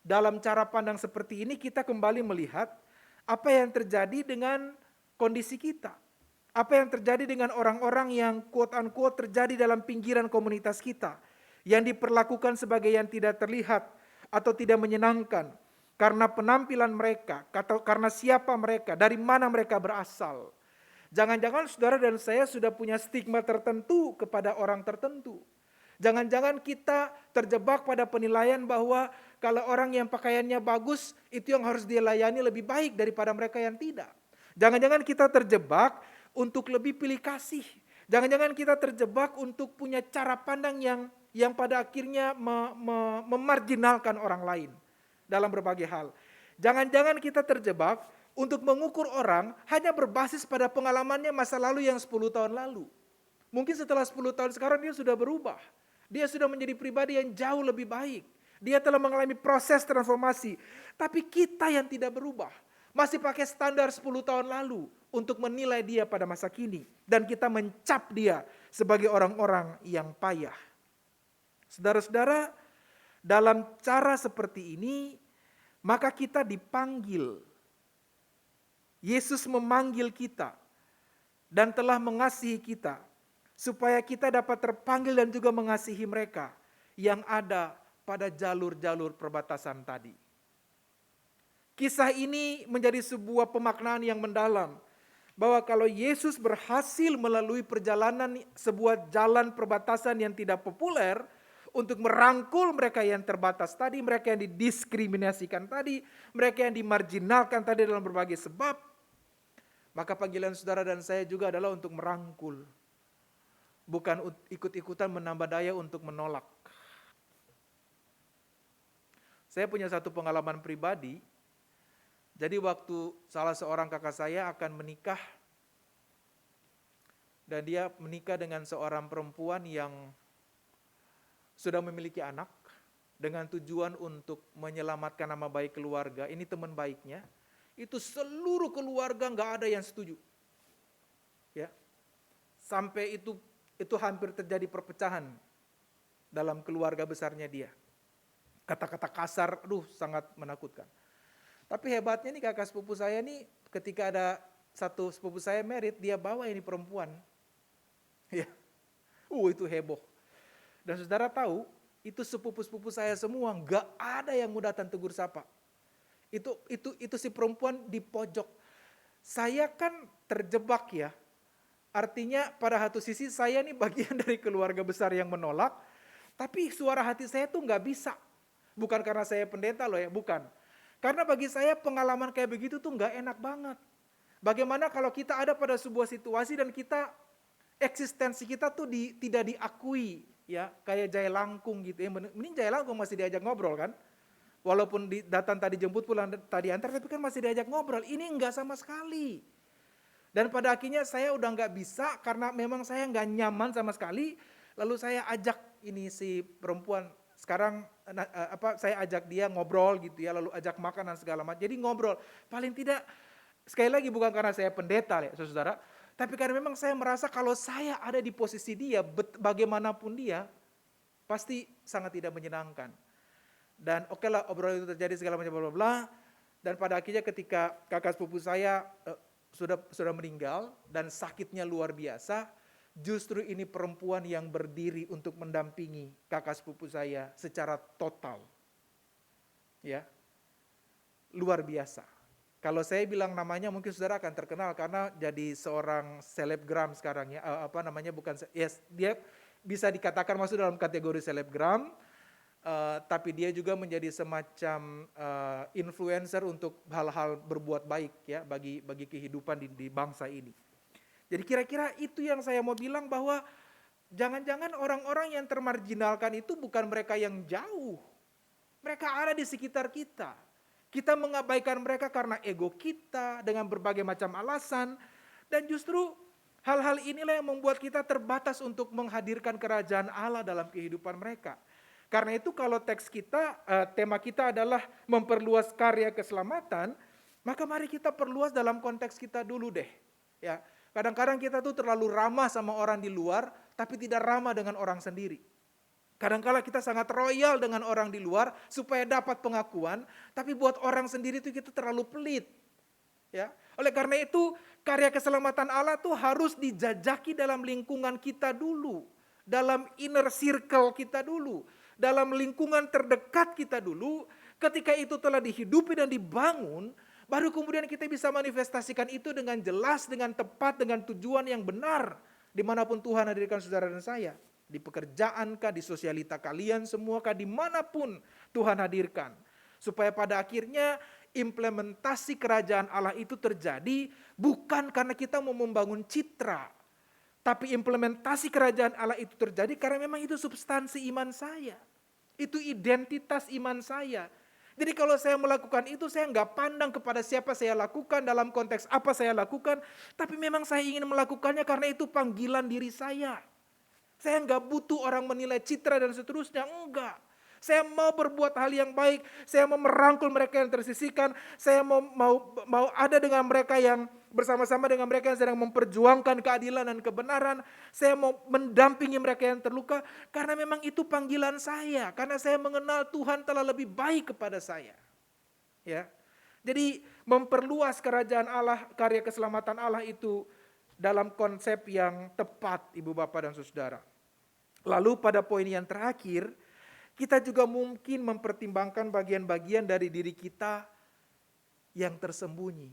dalam cara pandang seperti ini kita kembali melihat apa yang terjadi dengan kondisi kita. Apa yang terjadi dengan orang-orang yang quote-unquote terjadi dalam pinggiran komunitas kita. Yang diperlakukan sebagai yang tidak terlihat atau tidak menyenangkan. Karena penampilan mereka, atau karena siapa mereka, dari mana mereka berasal. Jangan-jangan saudara dan saya sudah punya stigma tertentu kepada orang tertentu. Jangan-jangan kita terjebak pada penilaian bahwa kalau orang yang pakaiannya bagus, itu yang harus dia layani lebih baik daripada mereka yang tidak. Jangan-jangan kita terjebak untuk lebih pilih kasih. Jangan-jangan kita terjebak untuk punya cara pandang yang yang pada akhirnya memarginalkan orang lain dalam berbagai hal. Jangan-jangan kita terjebak untuk mengukur orang hanya berbasis pada pengalamannya masa lalu yang 10 tahun lalu. Mungkin setelah 10 tahun sekarang dia sudah berubah. Dia sudah menjadi pribadi yang jauh lebih baik. Dia telah mengalami proses transformasi. Tapi kita yang tidak berubah, masih pakai standar 10 tahun lalu untuk menilai dia pada masa kini. Dan kita mencap dia sebagai orang-orang yang payah. Saudara-saudara, dalam cara seperti ini, maka kita dipanggil. Yesus memanggil kita dan telah mengasihi kita, supaya kita dapat terpanggil dan juga mengasihi mereka yang ada pada jalur-jalur perbatasan tadi. Kisah ini menjadi sebuah pemaknaan yang mendalam, bahwa kalau Yesus berhasil melalui perjalanan sebuah jalan perbatasan yang tidak populer, untuk merangkul mereka yang terbatas tadi, mereka yang didiskriminasikan tadi, mereka yang dimarginalkan tadi dalam berbagai sebab, maka panggilan saudara dan saya juga adalah untuk merangkul. Bukan ikut-ikutan menambah daya untuk menolak. Saya punya satu pengalaman pribadi. Jadi waktu salah seorang kakak saya akan menikah, dan dia menikah dengan seorang perempuan yang sudah memiliki anak, dengan tujuan untuk menyelamatkan nama baik keluarga. Ini teman baiknya, itu seluruh keluarga nggak ada yang setuju. Ya, sampai itu hampir terjadi perpecahan dalam keluarga besarnya dia. Kata-kata kasar, sangat menakutkan. Tapi hebatnya nih kakak sepupu saya nih, ketika ada satu sepupu saya merit, dia bawa ini perempuan. Ya, itu heboh. Dan saudara tahu, itu sepupu-sepupu saya semua, nggak ada yang mau datang tegur sapa. Itu si perempuan di pojok. Saya kan terjebak ya. Artinya pada satu sisi saya nih bagian dari keluarga besar yang menolak, tapi suara hati saya tuh nggak bisa. Bukan karena saya pendeta loh ya, bukan. Karena bagi saya pengalaman kayak begitu tuh nggak enak banget. Bagaimana kalau kita ada pada sebuah situasi dan eksistensi kita tuh tidak diakui, ya kayak Jaya Langkung gitu ya. Ini Jaya Langkung masih diajak ngobrol kan? Walaupun datang tadi jemput, pulang tadi antar, tapi kan masih diajak ngobrol. Ini enggak sama sekali. Dan pada akhirnya saya udah nggak bisa karena memang saya nggak nyaman sama sekali. Lalu saya ajak ini si perempuan, sekarang saya ajak dia ngobrol gitu ya, lalu ajak makan dan segala macam. Jadi ngobrol. Paling tidak, sekali lagi bukan karena saya pendeta ya saudara, tapi karena memang saya merasa kalau saya ada di posisi dia, bagaimanapun dia, pasti sangat tidak menyenangkan. Dan oke lah, obrolan itu terjadi segala macam bla bla bla. Dan pada akhirnya ketika kakak sepupu saya sudah meninggal dan sakitnya luar biasa, justru ini perempuan yang berdiri untuk mendampingi kakak sepupu saya secara total. Ya. Luar biasa. Kalau saya bilang namanya mungkin saudara akan terkenal karena jadi seorang selebgram sekarang ya. Dia bisa dikatakan masuk dalam kategori selebgram. Tapi dia juga menjadi semacam influencer untuk hal-hal berbuat baik ya bagi kehidupan di bangsa ini. Jadi kira-kira itu yang saya mau bilang, bahwa jangan-jangan orang-orang yang termarginalkan itu bukan mereka yang jauh. Mereka ada di sekitar kita. Kita mengabaikan mereka karena ego kita dengan berbagai macam alasan, dan justru hal-hal inilah yang membuat kita terbatas untuk menghadirkan kerajaan Allah dalam kehidupan mereka. Karena itu kalau teks kita, tema kita adalah memperluas karya keselamatan, maka mari kita perluas dalam konteks kita dulu deh. Ya, kadang-kadang kita tuh terlalu ramah sama orang di luar, tapi tidak ramah dengan orang sendiri. Kadang-kadang kita sangat royal dengan orang di luar supaya dapat pengakuan, tapi buat orang sendiri itu kita terlalu pelit. Ya, oleh karena itu karya keselamatan Allah tuh harus dijajaki dalam lingkungan kita dulu, dalam inner circle kita dulu, dalam lingkungan terdekat kita dulu. Ketika itu telah dihidupi dan dibangun, baru kemudian kita bisa manifestasikan itu dengan jelas, dengan tepat, dengan tujuan yang benar, dimanapun Tuhan hadirkan saudara dan saya. Di pekerjaan kah, di sosialita kalian semua kah, dimanapun Tuhan hadirkan. Supaya pada akhirnya implementasi kerajaan Allah itu terjadi bukan karena kita mau membangun citra, Tapi implementasi kerajaan Allah itu terjadi karena memang itu substansi iman saya. Itu identitas iman saya. Jadi kalau saya melakukan itu, saya nggak pandang kepada siapa saya lakukan, dalam konteks apa saya lakukan. Tapi memang saya ingin melakukannya karena itu panggilan diri saya. Saya nggak butuh orang menilai citra dan seterusnya, enggak. Saya mau berbuat hal yang baik, saya mau merangkul mereka yang tersisihkan, saya mau ada dengan mereka yang bersama-sama dengan mereka yang sedang memperjuangkan keadilan dan kebenaran. Saya mau mendampingi mereka yang terluka karena memang itu panggilan saya, karena saya mengenal Tuhan telah lebih baik kepada saya. Ya. Jadi memperluas kerajaan Allah, karya keselamatan Allah itu dalam konsep yang tepat, Ibu Bapak dan Saudara. Lalu pada poin yang terakhir, kita juga mungkin mempertimbangkan bagian-bagian dari diri kita yang tersembunyi.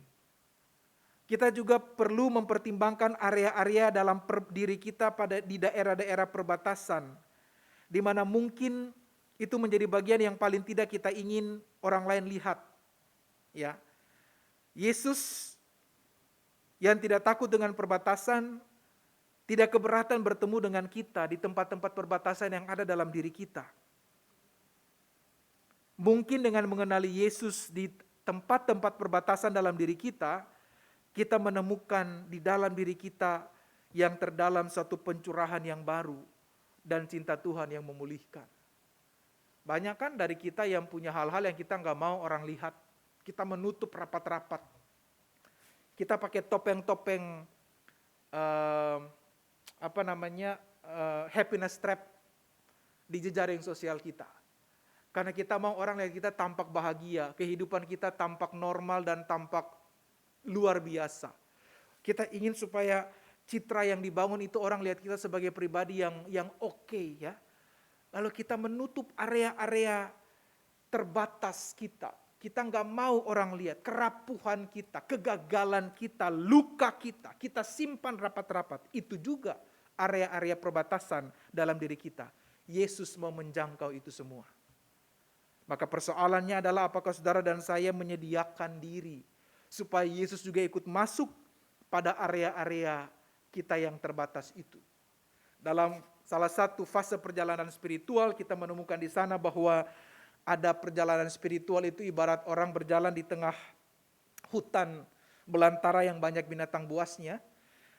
Kita juga perlu mempertimbangkan area-area dalam diri kita di daerah-daerah perbatasan, di mana mungkin itu menjadi bagian yang paling tidak kita ingin orang lain lihat. Ya, Yesus yang tidak takut dengan perbatasan, tidak keberatan bertemu dengan kita di tempat-tempat perbatasan yang ada dalam diri kita. Mungkin dengan mengenali Yesus di tempat-tempat perbatasan dalam diri kita, kita menemukan di dalam diri kita yang terdalam suatu pencurahan yang baru dan cinta Tuhan yang memulihkan. Banyak kan dari kita yang punya hal-hal yang kita nggak mau orang lihat. Kita menutup rapat-rapat. Kita pakai topeng-topeng happiness trap di jejaring sosial kita. Karena kita mau orang lihat kita tampak bahagia, kehidupan kita tampak normal dan tampak luar biasa. Kita ingin supaya citra yang dibangun itu orang lihat kita sebagai pribadi yang oke, ya. Lalu kita menutup area-area terbatas kita. Kita nggak mau orang lihat kerapuhan kita, kegagalan kita, luka kita simpan rapat-rapat. Itu juga area-area perbatasan dalam diri kita. Yesus mau menjangkau itu semua. Maka persoalannya adalah apakah saudara dan saya menyediakan diri supaya Yesus juga ikut masuk pada area-area kita yang terbatas itu. Dalam salah satu fase perjalanan spiritual kita menemukan di sana bahwa ada perjalanan spiritual itu ibarat orang berjalan di tengah hutan belantara yang banyak binatang buasnya.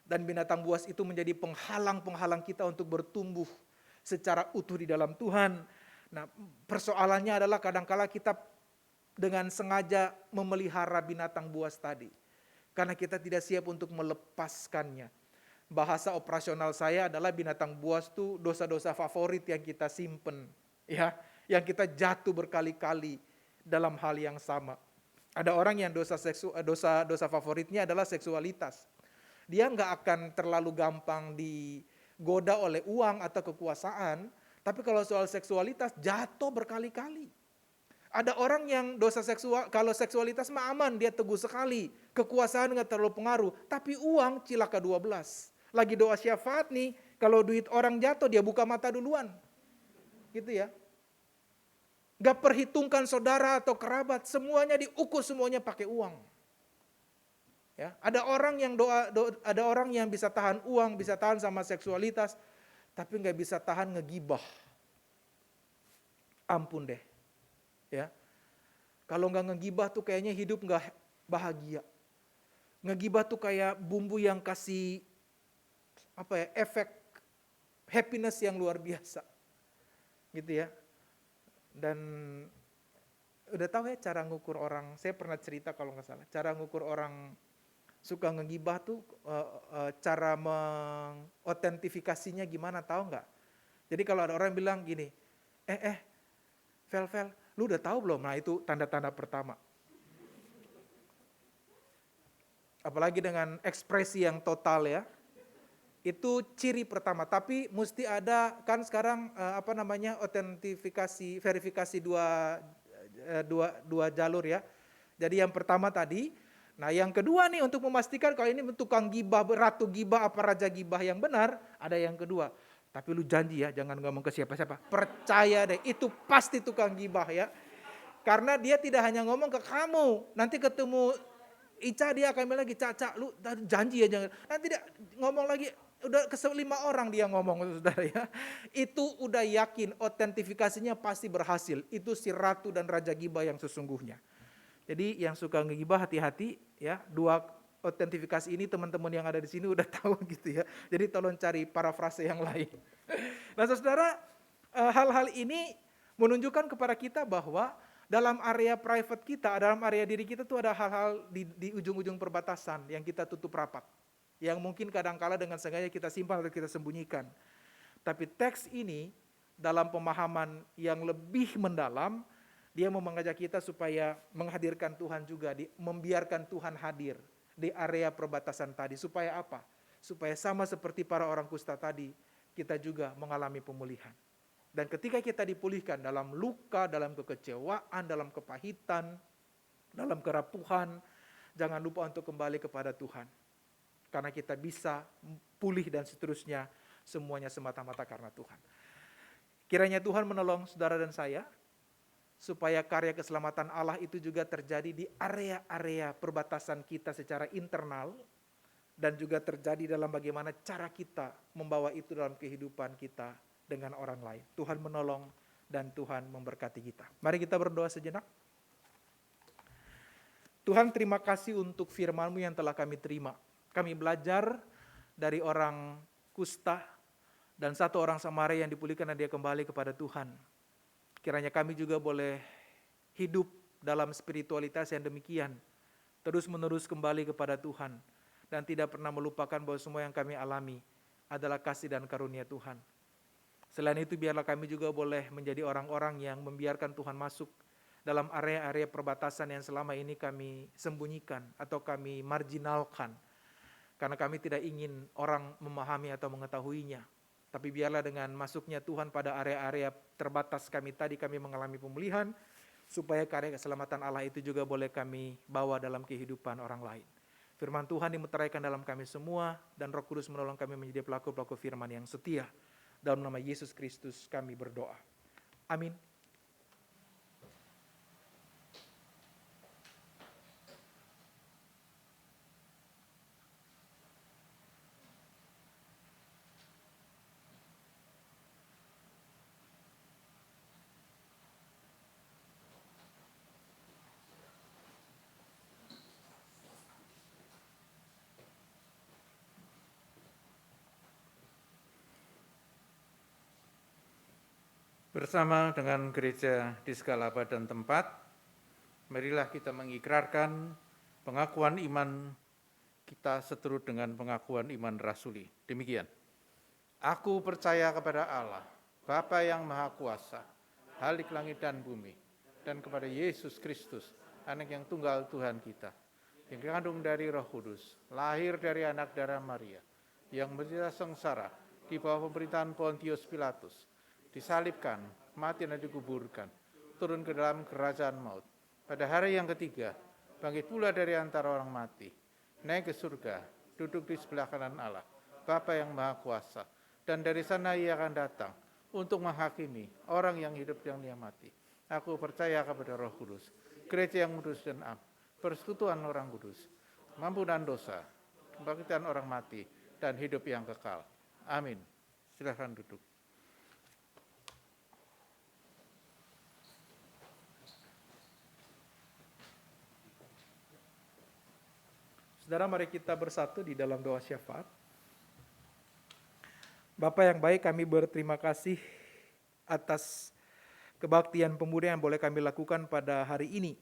Dan binatang buas itu menjadi penghalang-penghalang kita untuk bertumbuh secara utuh di dalam Tuhan. Nah, persoalannya adalah kadangkala kita dengan sengaja memelihara binatang buas tadi. Karena kita tidak siap untuk melepaskannya. Bahasa operasional saya adalah binatang buas itu dosa-dosa favorit yang kita simpen. Ya, yang kita jatuh berkali-kali dalam hal yang sama. Ada orang yang dosa favoritnya adalah seksualitas. Dia nggak akan terlalu gampang digoda oleh uang atau kekuasaan. Tapi kalau soal seksualitas jatuh berkali-kali. Ada orang yang dosa seksual, kalau seksualitas mah aman, dia teguh sekali. Kekuasaan nggak terlalu pengaruh. Tapi uang cilaka 12. Lagi doa syafaat nih, kalau duit orang jatuh dia buka mata duluan. Gitu ya. Gak perhitungkan saudara atau kerabat, semuanya diukur, semuanya pakai uang. Ya, ada orang yang bisa tahan uang, bisa tahan sama seksualitas, tapi nggak bisa tahan ngegibah. Ampun deh, ya. Kalau nggak ngegibah tuh kayaknya hidup nggak bahagia. Ngegibah tuh kayak bumbu yang kasih efek happiness yang luar biasa, gitu ya. Dan udah tahu ya cara ngukur orang. Saya pernah cerita kalau nggak salah, cara ngukur orang suka ngegibah tuh cara mengotentifikasinya gimana, tahu nggak? Jadi kalau ada orang bilang gini, Vel, lu udah tahu belum? Nah itu tanda-tanda pertama. Apalagi dengan ekspresi yang total ya, itu ciri pertama. Tapi mesti ada kan sekarang otentifikasi, verifikasi dua jalur ya. Jadi yang pertama tadi. Nah yang kedua nih untuk memastikan kalau ini tukang gibah, ratu gibah apa raja gibah yang benar, ada yang kedua. Tapi lu janji ya jangan ngomong ke siapa-siapa. Percaya deh itu pasti tukang gibah ya. Karena dia tidak hanya ngomong ke kamu, nanti ketemu Ica dia akan bilang lagi, Caca lu janji ya jangan. Nanti dia ngomong lagi, Udah ke 5 orang dia ngomong, saudara ya. Itu udah yakin otentifikasinya pasti berhasil. Itu si ratu dan raja gibah yang sesungguhnya. Jadi yang suka ngegibah hati-hati ya. 2 otentifikasi ini teman-teman yang ada di sini udah tahu gitu ya. Jadi tolong cari parafrase yang lain. Nah saudara, hal-hal ini menunjukkan kepada kita bahwa dalam area private kita, dalam area diri kita tuh ada hal-hal di ujung-ujung perbatasan yang kita tutup rapat. Yang mungkin kadang-kala dengan sengaja kita simpan atau kita sembunyikan. Tapi teks ini dalam pemahaman yang lebih mendalam, dia mau mengajak kita supaya menghadirkan Tuhan juga, membiarkan Tuhan hadir di area perbatasan tadi. Supaya apa? Supaya sama seperti para orang kusta tadi, kita juga mengalami pemulihan. Dan ketika kita dipulihkan dalam luka, dalam kekecewaan, dalam kepahitan, dalam kerapuhan, jangan lupa untuk kembali kepada Tuhan. Karena kita bisa pulih dan seterusnya, semuanya semata-mata karena Tuhan. Kiranya Tuhan menolong saudara dan saya, supaya karya keselamatan Allah itu juga terjadi di area-area perbatasan kita secara internal, dan juga terjadi dalam bagaimana cara kita membawa itu dalam kehidupan kita dengan orang lain. Tuhan menolong dan Tuhan memberkati kita. Mari kita berdoa sejenak. Tuhan, terima kasih untuk firman-Mu yang telah kami terima. Kami belajar dari orang kusta dan 1 orang Samaria yang dipulihkan dan dia kembali kepada Tuhan. Kiranya kami juga boleh hidup dalam spiritualitas yang demikian, terus-menerus kembali kepada Tuhan, dan tidak pernah melupakan bahwa semua yang kami alami adalah kasih dan karunia Tuhan. Selain itu biarlah kami juga boleh menjadi orang-orang yang membiarkan Tuhan masuk dalam area-area perbatasan yang selama ini kami sembunyikan atau kami marginalkan. Karena kami tidak ingin orang memahami atau mengetahuinya. Tapi biarlah dengan masuknya Tuhan pada area-area terbatas kami tadi, kami mengalami pemulihan, supaya karya keselamatan Allah itu juga boleh kami bawa dalam kehidupan orang lain. Firman Tuhan dimeteraikan dalam kami semua, dan Roh Kudus menolong kami menjadi pelaku-pelaku firman yang setia. Dalam nama Yesus Kristus kami berdoa. Amin. Bersama dengan gereja di segala abad dan tempat, marilah kita mengikrarkan pengakuan iman kita seturut dengan pengakuan iman rasuli. Demikian. Aku percaya kepada Allah, Bapa yang Maha Kuasa, Halik langit dan bumi, dan kepada Yesus Kristus, Anak yang tunggal Tuhan kita, yang dikandung dari Roh Kudus, lahir dari anak darah Maria, yang menderita sengsara di bawah pemerintahan Pontius Pilatus, disalibkan, mati dan dikuburkan, turun ke dalam kerajaan maut. Pada hari yang ketiga, bangkit pula dari antara orang mati, naik ke surga, duduk di sebelah kanan Allah, Bapa yang Maha Kuasa, dan dari sana ia akan datang untuk menghakimi orang yang hidup dan yang mati. Aku percaya kepada Roh Kudus, gereja yang kudus dan am, persekutuan orang kudus, pengampunan dosa, kebangkitan orang mati, dan hidup yang kekal. Amin. Silakan duduk. Saudara, mari kita bersatu di dalam doa syafaat. Bapa yang baik, kami berterima kasih atas kebaktian pemuda yang boleh kami lakukan pada hari ini.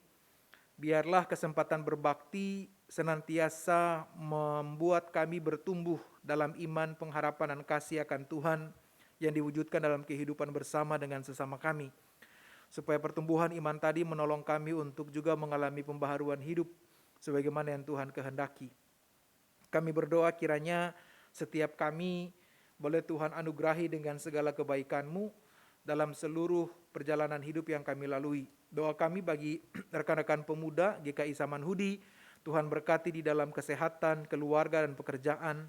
Biarlah kesempatan berbakti senantiasa membuat kami bertumbuh dalam iman, pengharapan, dan kasih akan Tuhan yang diwujudkan dalam kehidupan bersama dengan sesama kami. Supaya pertumbuhan iman tadi menolong kami untuk juga mengalami pembaharuan hidup sebagaimana yang Tuhan kehendaki. Kami berdoa kiranya setiap kami boleh Tuhan anugerahi dengan segala kebaikan-Mu dalam seluruh perjalanan hidup yang kami lalui. Doa kami bagi rekan-rekan pemuda GKI Samanhudi, Tuhan berkati di dalam kesehatan, keluarga, dan pekerjaan.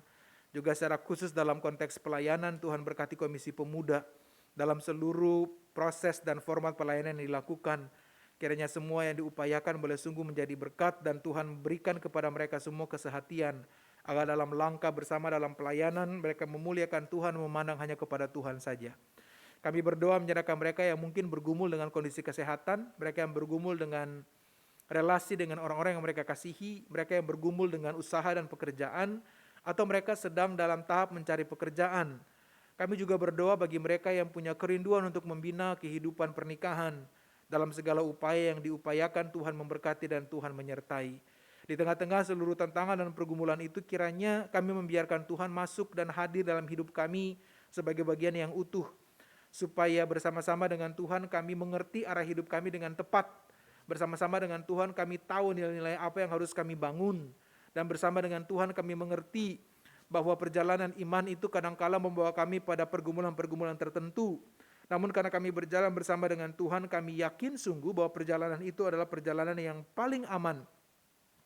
Juga secara khusus dalam konteks pelayanan, Tuhan berkati Komisi Pemuda dalam seluruh proses dan format pelayanan yang dilakukan. Kiranya semua yang diupayakan boleh sungguh menjadi berkat, dan Tuhan berikan kepada mereka semua kesehatian agar dalam langkah bersama dalam pelayanan mereka memuliakan Tuhan, memandang hanya kepada Tuhan saja. Kami berdoa menyerahkan mereka yang mungkin bergumul dengan kondisi kesehatan, mereka yang bergumul dengan relasi dengan orang-orang yang mereka kasihi, mereka yang bergumul dengan usaha dan pekerjaan, atau mereka sedang dalam tahap mencari pekerjaan. Kami juga berdoa bagi mereka yang punya kerinduan untuk membina kehidupan pernikahan. Dalam segala upaya yang diupayakan, Tuhan memberkati dan Tuhan menyertai. Di tengah-tengah seluruh tantangan dan pergumulan itu, kiranya kami membiarkan Tuhan masuk dan hadir dalam hidup kami sebagai bagian yang utuh, supaya bersama-sama dengan Tuhan kami mengerti arah hidup kami dengan tepat. Bersama-sama dengan Tuhan kami tahu nilai-nilai apa yang harus kami bangun. Dan bersama dengan Tuhan kami mengerti bahwa perjalanan iman itu kadangkala membawa kami pada pergumulan-pergumulan tertentu. Namun karena kami berjalan bersama dengan Tuhan, kami yakin sungguh bahwa perjalanan itu adalah perjalanan yang paling aman.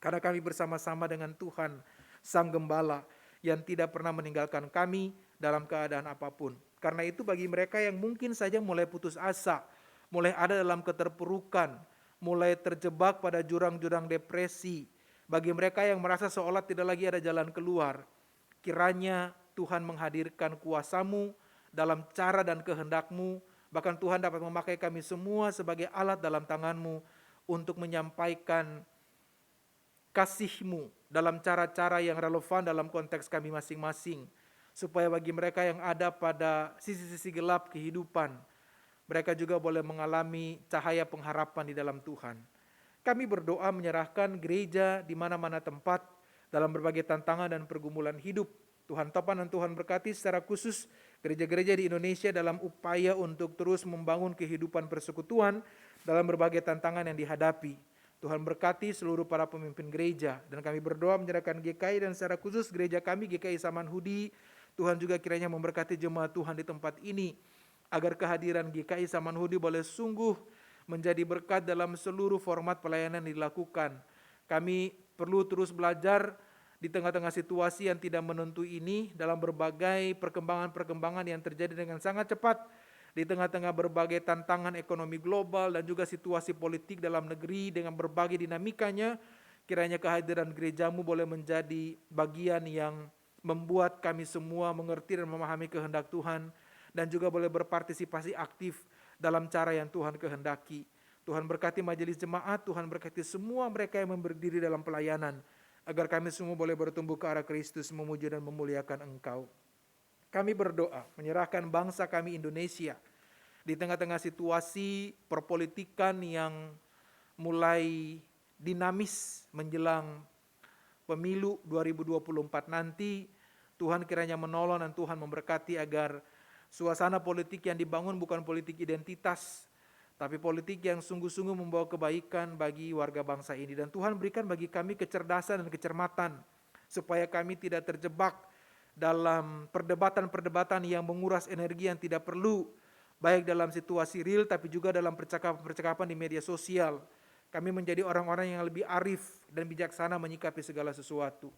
Karena kami bersama-sama dengan Tuhan, Sang Gembala, yang tidak pernah meninggalkan kami dalam keadaan apapun. Karena itu bagi mereka yang mungkin saja mulai putus asa, mulai ada dalam keterpurukan, mulai terjebak pada jurang-jurang depresi, bagi mereka yang merasa seolah tidak lagi ada jalan keluar, kiranya Tuhan menghadirkan kuasa-Mu dalam cara dan kehendak-Mu, bahkan Tuhan dapat memakai kami semua sebagai alat dalam tangan-Mu untuk menyampaikan kasih-Mu dalam cara-cara yang relevan dalam konteks kami masing-masing, supaya bagi mereka yang ada pada sisi-sisi gelap kehidupan, mereka juga boleh mengalami cahaya pengharapan di dalam Tuhan. Kami berdoa menyerahkan gereja di mana-mana tempat dalam berbagai tantangan dan pergumulan hidup. Tuhan topan dan Tuhan berkati secara khusus gereja-gereja di Indonesia dalam upaya untuk terus membangun kehidupan persekutuan dalam berbagai tantangan yang dihadapi. Tuhan berkati seluruh para pemimpin gereja, dan kami berdoa menyerahkan GKI dan secara khusus gereja kami GKI Samanhudi. Tuhan juga kiranya memberkati jemaat Tuhan di tempat ini, agar kehadiran GKI Samanhudi boleh sungguh menjadi berkat dalam seluruh format pelayanan yang dilakukan. Kami perlu terus belajar di tengah-tengah situasi yang tidak menentu ini, dalam berbagai perkembangan-perkembangan yang terjadi dengan sangat cepat, di tengah-tengah berbagai tantangan ekonomi global dan juga situasi politik dalam negeri dengan berbagai dinamikanya. Kiranya kehadiran gereja-Mu boleh menjadi bagian yang membuat kami semua mengerti dan memahami kehendak Tuhan, dan juga boleh berpartisipasi aktif dalam cara yang Tuhan kehendaki. Tuhan berkati majelis jemaat, Tuhan berkati semua mereka yang berdiri dalam pelayanan, agar kami semua boleh bertumbuh ke arah Kristus, memuji dan memuliakan Engkau. Kami berdoa menyerahkan bangsa kami Indonesia di tengah-tengah situasi perpolitikan yang mulai dinamis menjelang pemilu 2024 nanti. Tuhan kiranya menolong dan Tuhan memberkati agar suasana politik yang dibangun bukan politik identitas, tapi politik yang sungguh-sungguh membawa kebaikan bagi warga bangsa ini. Dan Tuhan berikan bagi kami kecerdasan dan kecermatan, supaya kami tidak terjebak dalam perdebatan-perdebatan yang menguras energi yang tidak perlu, baik dalam situasi real tapi juga dalam percakapan-percakapan di media sosial. Kami menjadi orang-orang yang lebih arif dan bijaksana menyikapi segala sesuatu.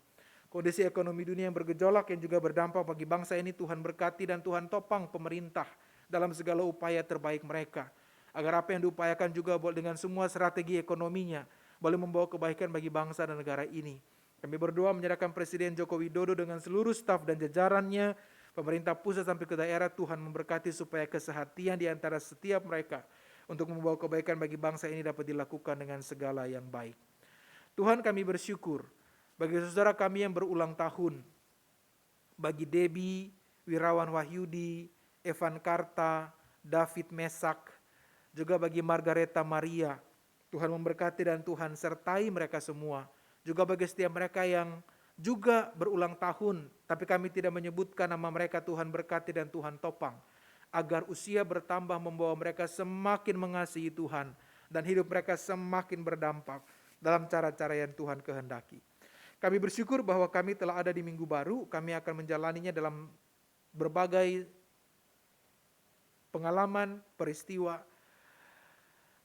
Kondisi ekonomi dunia yang bergejolak yang juga berdampak bagi bangsa ini, Tuhan berkati dan Tuhan topang pemerintah dalam segala upaya terbaik mereka, agar apa yang diupayakan juga dengan semua strategi ekonominya boleh membawa kebaikan bagi bangsa dan negara ini. Kami berdoa menyerahkan Presiden Joko Widodo dengan seluruh staf dan jajarannya, pemerintah pusat sampai ke daerah. Tuhan memberkati supaya kesehatian di antara setiap mereka untuk membawa kebaikan bagi bangsa ini dapat dilakukan dengan segala yang baik. Tuhan, kami bersyukur bagi saudara kami yang berulang tahun, bagi Debbie, Wirawan Wahyudi, Evan Karta, David Mesak, juga bagi Margareta Maria. Tuhan memberkati dan Tuhan sertai mereka semua. Juga bagi setiap mereka yang juga berulang tahun, tapi kami tidak menyebutkan nama mereka, Tuhan berkati dan Tuhan topang, agar usia bertambah membawa mereka semakin mengasihi Tuhan, dan hidup mereka semakin berdampak dalam cara-cara yang Tuhan kehendaki. Kami bersyukur bahwa kami telah ada di minggu baru, kami akan menjalaninya dalam berbagai pengalaman, peristiwa.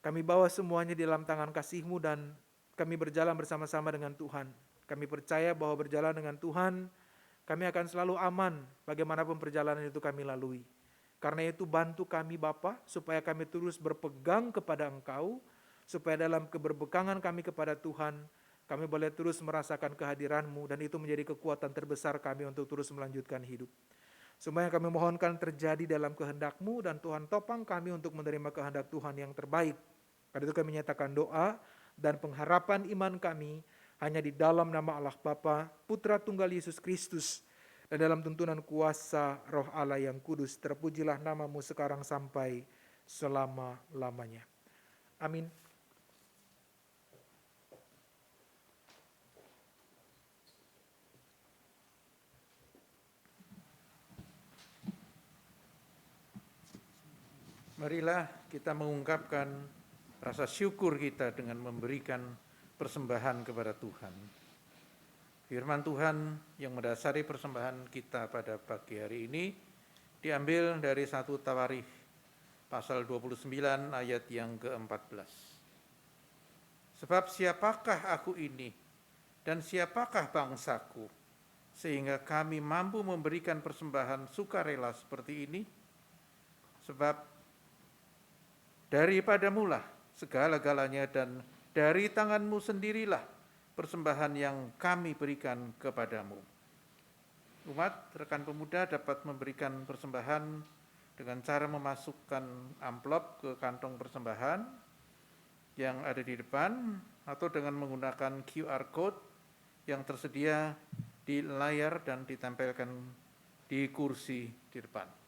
Kami bawa semuanya di dalam tangan kasih-Mu dan kami berjalan bersama-sama dengan Tuhan. Kami percaya bahwa berjalan dengan Tuhan, kami akan selalu aman bagaimanapun perjalanan itu kami lalui. Karena itu bantu kami Bapa, supaya kami terus berpegang kepada Engkau, supaya dalam keberpegangan kami kepada Tuhan, Kami boleh terus merasakan kehadiran-Mu dan itu menjadi kekuatan terbesar kami untuk terus melanjutkan hidup. Semua yang kami mohonkan terjadi dalam kehendak-Mu dan Tuhan topang kami untuk menerima kehendak Tuhan yang terbaik. Karena itu kami menyatakan doa dan pengharapan iman kami hanya di dalam nama Allah Bapa, Putra Tunggal Yesus Kristus, dan dalam tuntunan kuasa Roh Allah yang kudus. Terpujilah nama-Mu sekarang sampai selama-lamanya. Amin. Marilah kita mengungkapkan rasa syukur kita dengan memberikan persembahan kepada Tuhan. Firman Tuhan yang mendasari persembahan kita pada pagi hari ini diambil dari 1 Tawarikh pasal 29 ayat yang ke-14. Sebab siapakah aku ini dan siapakah bangsaku sehingga kami mampu memberikan persembahan sukarela seperti ini? Sebab daripadamu lah segala-galanya dan dari tangan-Mu sendirilah persembahan yang kami berikan kepadamu. Umat, rekan pemuda dapat memberikan persembahan dengan cara memasukkan amplop ke kantong persembahan yang ada di depan atau dengan menggunakan QR code yang tersedia di layar dan ditempelkan di kursi di depan.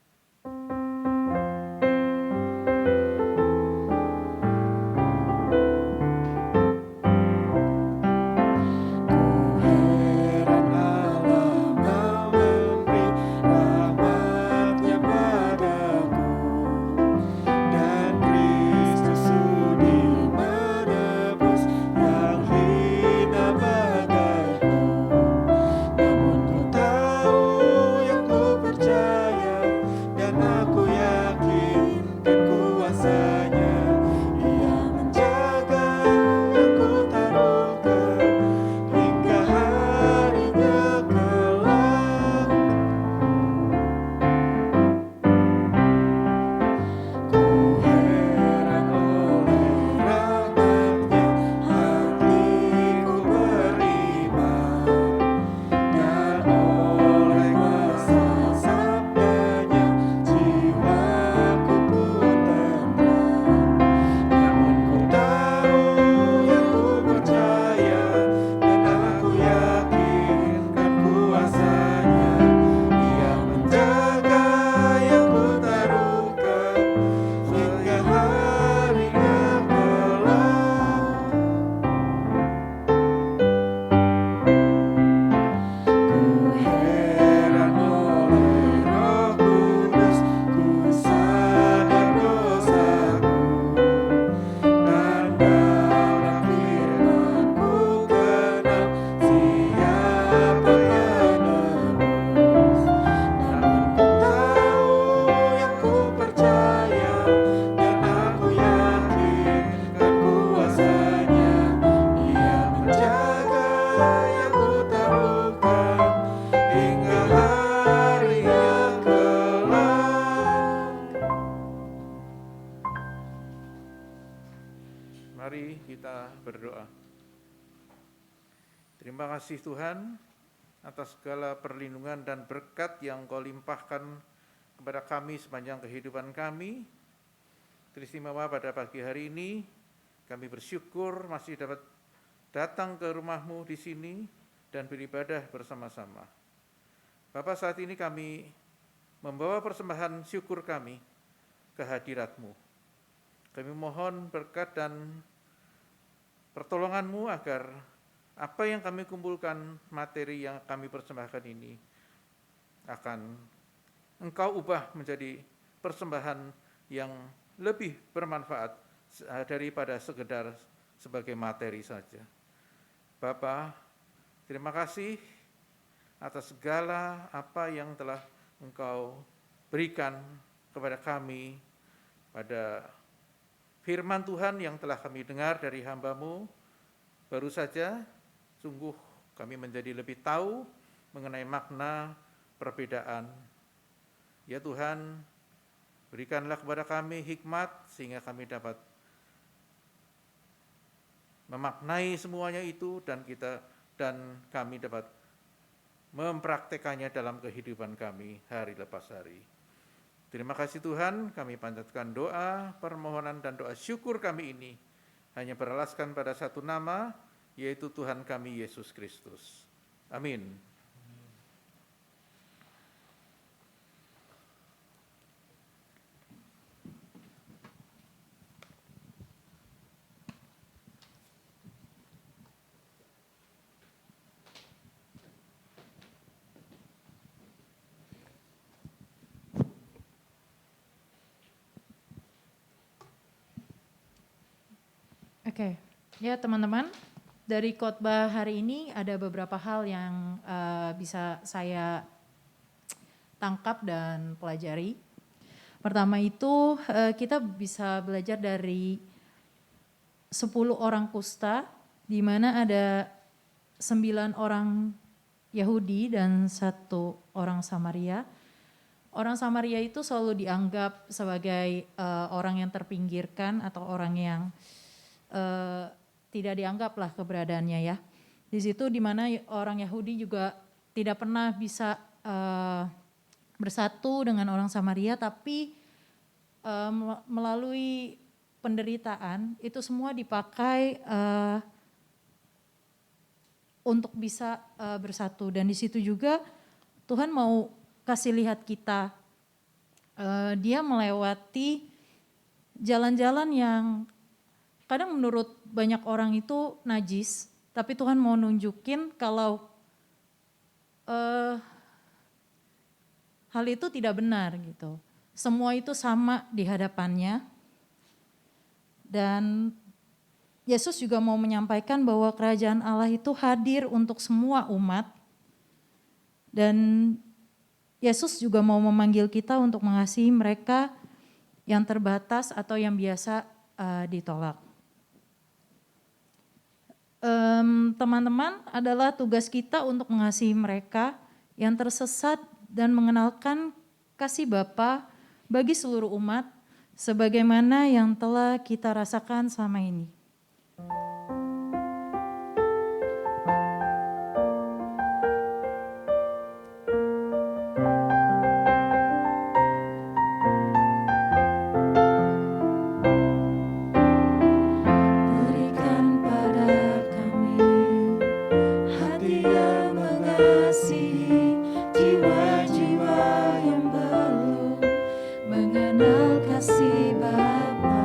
Mari kita berdoa. Terima kasih Tuhan atas segala perlindungan dan berkat yang Kau limpahkan kepada kami sepanjang kehidupan kami. Teristimewa pada pagi hari ini, kami bersyukur masih dapat datang ke rumah-Mu di sini dan beribadah bersama-sama. Bapa, saat ini kami membawa persembahan syukur kami ke hadirat-Mu. Kami mohon berkat dan pertolongan-Mu agar apa yang kami kumpulkan, materi yang kami persembahkan ini akan Engkau ubah menjadi persembahan yang lebih bermanfaat daripada sekedar sebagai materi saja. Bapa, terima kasih atas segala apa yang telah Engkau berikan kepada kami pada firman Tuhan yang telah kami dengar dari hamba-Mu. Baru saja, sungguh kami menjadi lebih tahu mengenai makna perbedaan. Ya Tuhan, berikanlah kepada kami hikmat sehingga kami dapat memaknai semuanya itu dan kami dapat mempraktekannya dalam kehidupan kami hari lepas hari. Terima kasih Tuhan, kami panjatkan doa, permohonan dan doa syukur kami ini hanya beralaskan pada satu nama, yaitu Tuhan kami Yesus Kristus. Amin. Oke, ya teman-teman, dari khotbah hari ini ada beberapa hal yang bisa saya tangkap dan pelajari. Pertama itu kita bisa belajar dari 10 orang kusta, di mana ada 9 orang Yahudi dan 1 orang Samaria. Orang Samaria itu selalu dianggap sebagai orang yang terpinggirkan atau orang yang tidak dianggap lah keberadaannya ya. Di situ di mana orang Yahudi juga tidak pernah bisa bersatu dengan orang Samaria, tapi melalui penderitaan itu semua dipakai untuk bisa bersatu. Dan di situ juga Tuhan mau kasih lihat kita, dia melewati jalan-jalan yang kadang menurut banyak orang itu najis, tapi Tuhan mau nunjukin kalau hal itu tidak benar gitu. Semua itu sama di hadapannya. Dan Yesus juga mau menyampaikan bahwa kerajaan Allah itu hadir untuk semua umat. Dan Yesus juga mau memanggil kita untuk mengasihi mereka yang terbatas atau yang biasa ditolak. Teman-teman, adalah tugas kita untuk mengasihi mereka yang tersesat dan mengenalkan kasih Bapa bagi seluruh umat sebagaimana yang telah kita rasakan selama ini. Berikan pada kami hati yang mengasihi jiwa-jiwa yang belum mengenal kasih Bapa.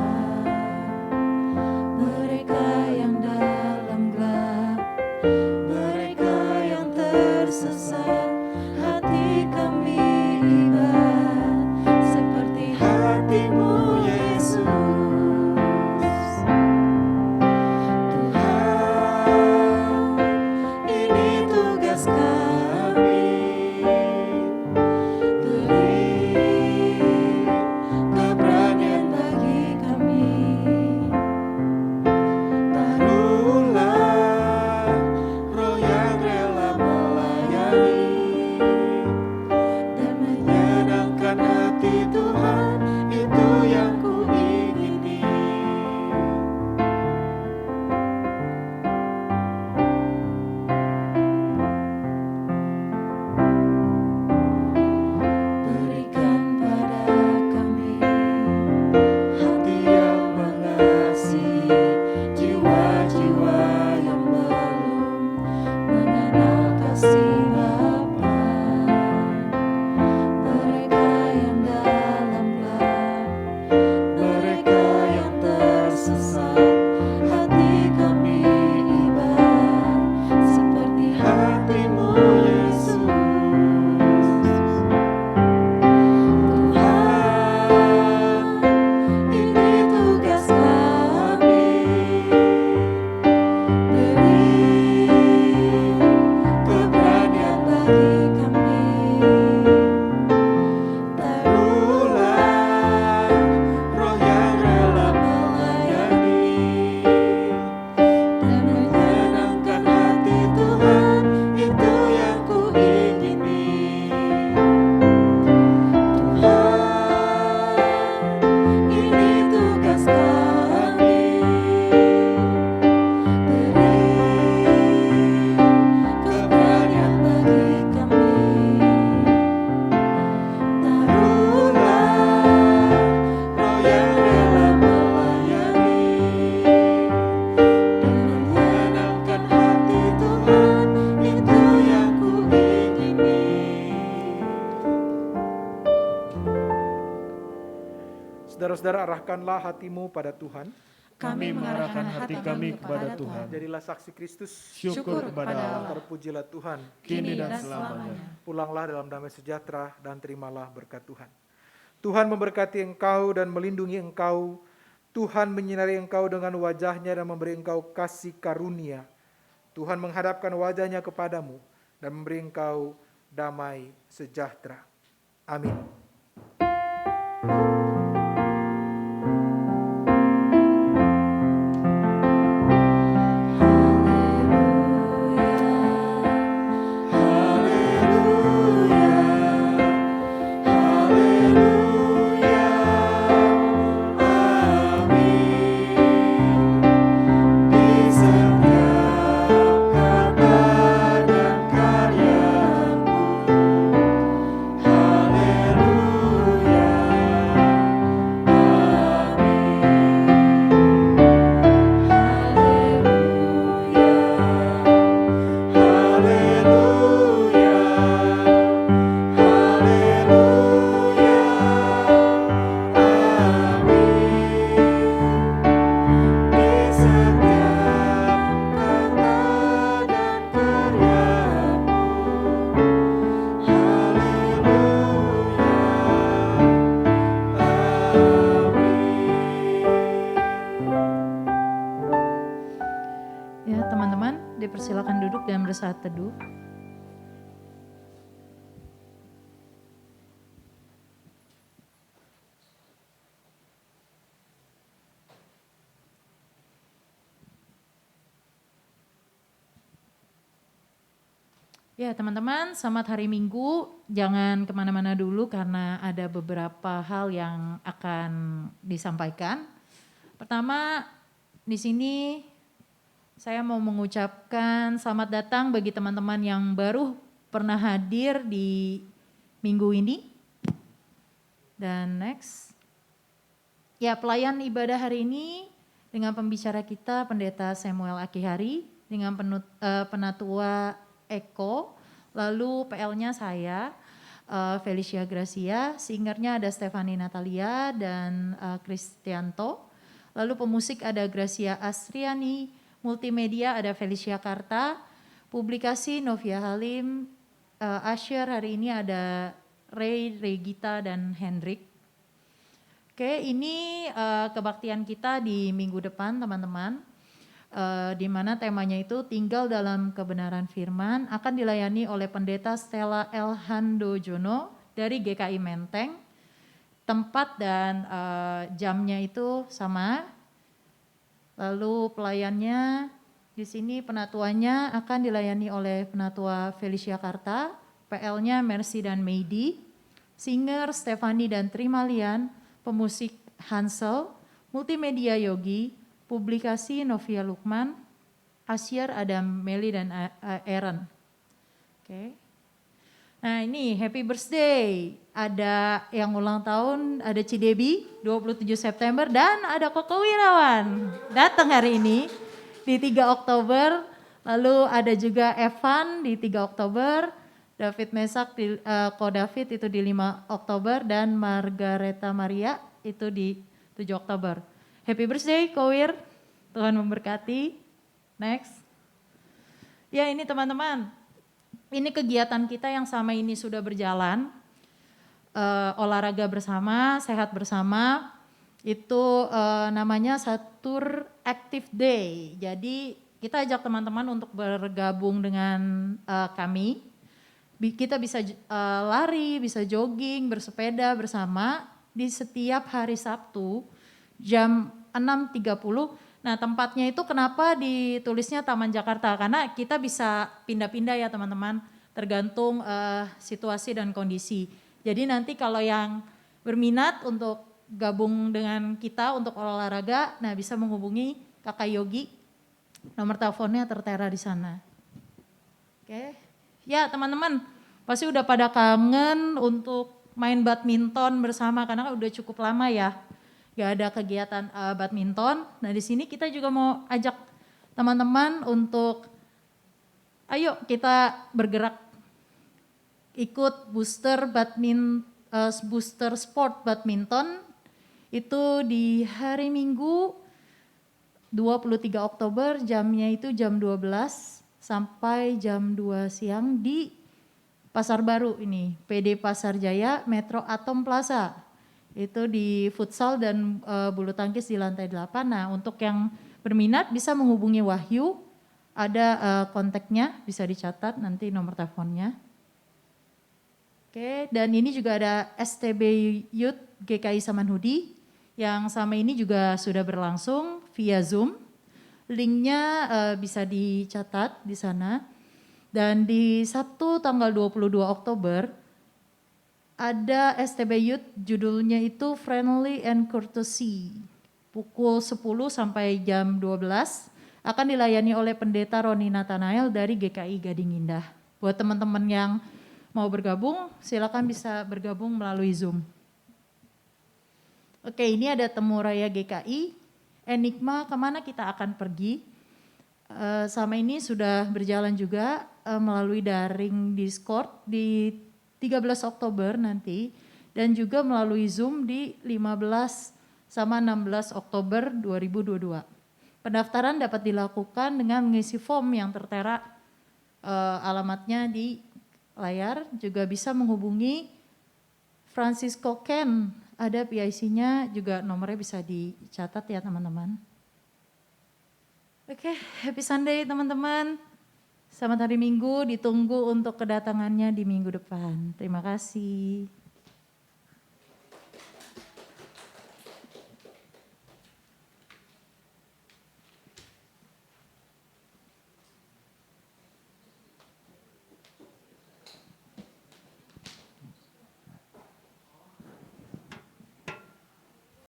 Saudara-saudara, arahkanlah hatimu pada Tuhan. Kami mengarahkan hati kami kepada Tuhan. Jadilah saksi Kristus. Syukur kepada Allah, Terpujilah Tuhan. kini dan selamanya. Pulanglah dalam damai sejahtera dan terimalah berkat Tuhan. Tuhan memberkati engkau dan melindungi engkau. Tuhan menyinari engkau dengan wajahnya dan memberi engkau kasih karunia. Tuhan menghadapkan wajahnya kepadamu dan memberi engkau damai sejahtera. Amin. Ya, teman-teman, dipersilakan duduk dan bersaat teduh. Ya, teman-teman, selamat hari Minggu. Jangan kemana-mana dulu karena ada beberapa hal yang akan disampaikan. Pertama, di sini saya mau mengucapkan selamat datang bagi teman-teman yang baru pernah hadir di minggu ini. Dan next. Ya, pelayan ibadah hari ini dengan pembicara kita Pendeta Samuel Akihari, dengan penatua Eko, lalu PL-nya saya, Felicia Gracia, singernya ada Stefani Natalia dan Kristianto, lalu pemusik ada Gracia Astriani, multimedia ada Felicia Karta, publikasi Novia Halim, Asher hari ini ada Ray, Regita dan Hendrik. Oke, ini kebaktian kita di minggu depan teman-teman. Di mana temanya itu tinggal dalam kebenaran firman, akan dilayani oleh Pendeta Stella Elhando Jono dari GKI Menteng. Tempat dan jamnya itu sama. Lalu pelayannya di sini penatuannya akan dilayani oleh penatua Felicia Karta, PL-nya Mercy dan Meidi, singer Stefani dan Trimalian, pemusik Hansel, multimedia Yogi, publikasi Novia Lukman, Asyar Adam Meli dan Aaron. Oke. Nah ini happy birthday, ada yang ulang tahun, ada Cidebi 27 September dan ada Koko Wirawan datang hari ini di 3 Oktober, lalu ada juga Evan di 3 Oktober, David Mesak di Ko David itu di 5 Oktober dan Margareta Maria itu di 7 Oktober. Happy birthday Kowir, Tuhan memberkati. Next. Ya ini teman-teman, ini kegiatan kita yang sama ini sudah berjalan. Olahraga bersama, sehat bersama, itu namanya Satur Active Day. Jadi kita ajak teman-teman untuk bergabung dengan kami. Kita bisa lari, bisa jogging, bersepeda bersama di setiap hari Sabtu jam 6.30. Nah tempatnya itu kenapa ditulisnya Taman Jakarta? Karena kita bisa pindah-pindah ya teman-teman, tergantung situasi dan kondisi. Jadi nanti kalau yang berminat untuk gabung dengan kita untuk olahraga, nah bisa menghubungi Kakak Yogi, nomor teleponnya tertera di sana. Oke, ya teman-teman pasti udah pada kangen untuk main badminton bersama karena kan udah cukup lama ya. Gak ada kegiatan badminton. Nah di sini kita juga mau ajak teman-teman untuk ayo kita bergerak ikut booster sport badminton Itu di hari Minggu 23 Oktober, jamnya itu jam 12 sampai jam 2 siang di Pasar Baru ini, PD Pasar Jaya, Metro Atom Plaza. Itu di futsal dan bulu tangkis di lantai 8. Nah, untuk yang berminat bisa menghubungi Wahyu, ada kontaknya, bisa dicatat nanti nomor teleponnya. Oke, dan ini juga ada STB Youth GKI Samanhudi yang sama ini juga sudah berlangsung via Zoom. Linknya bisa dicatat di sana. Dan di Sabtu tanggal 22 Oktober ada STB Youth, judulnya itu Friendly and Courtesy. Pukul 10 sampai jam 12 akan dilayani oleh Pendeta Roni Nathanael dari GKI Gading Indah. Buat teman-teman yang mau bergabung, silakan bisa bergabung melalui Zoom. Oke, ini ada temu raya GKI. Enigma, kemana kita akan pergi? Sama ini sudah berjalan juga melalui daring Discord di 13 Oktober nanti dan juga melalui Zoom di 15 sama 16 Oktober 2022. Pendaftaran dapat dilakukan dengan mengisi form yang tertera alamatnya di layar, juga bisa menghubungi Francisco Ken, ada PIC-nya juga nomornya bisa dicatat ya teman-teman. Oke, happy Sunday teman-teman. Selamat hari Minggu, ditunggu untuk kedatangannya di minggu depan. Terima kasih.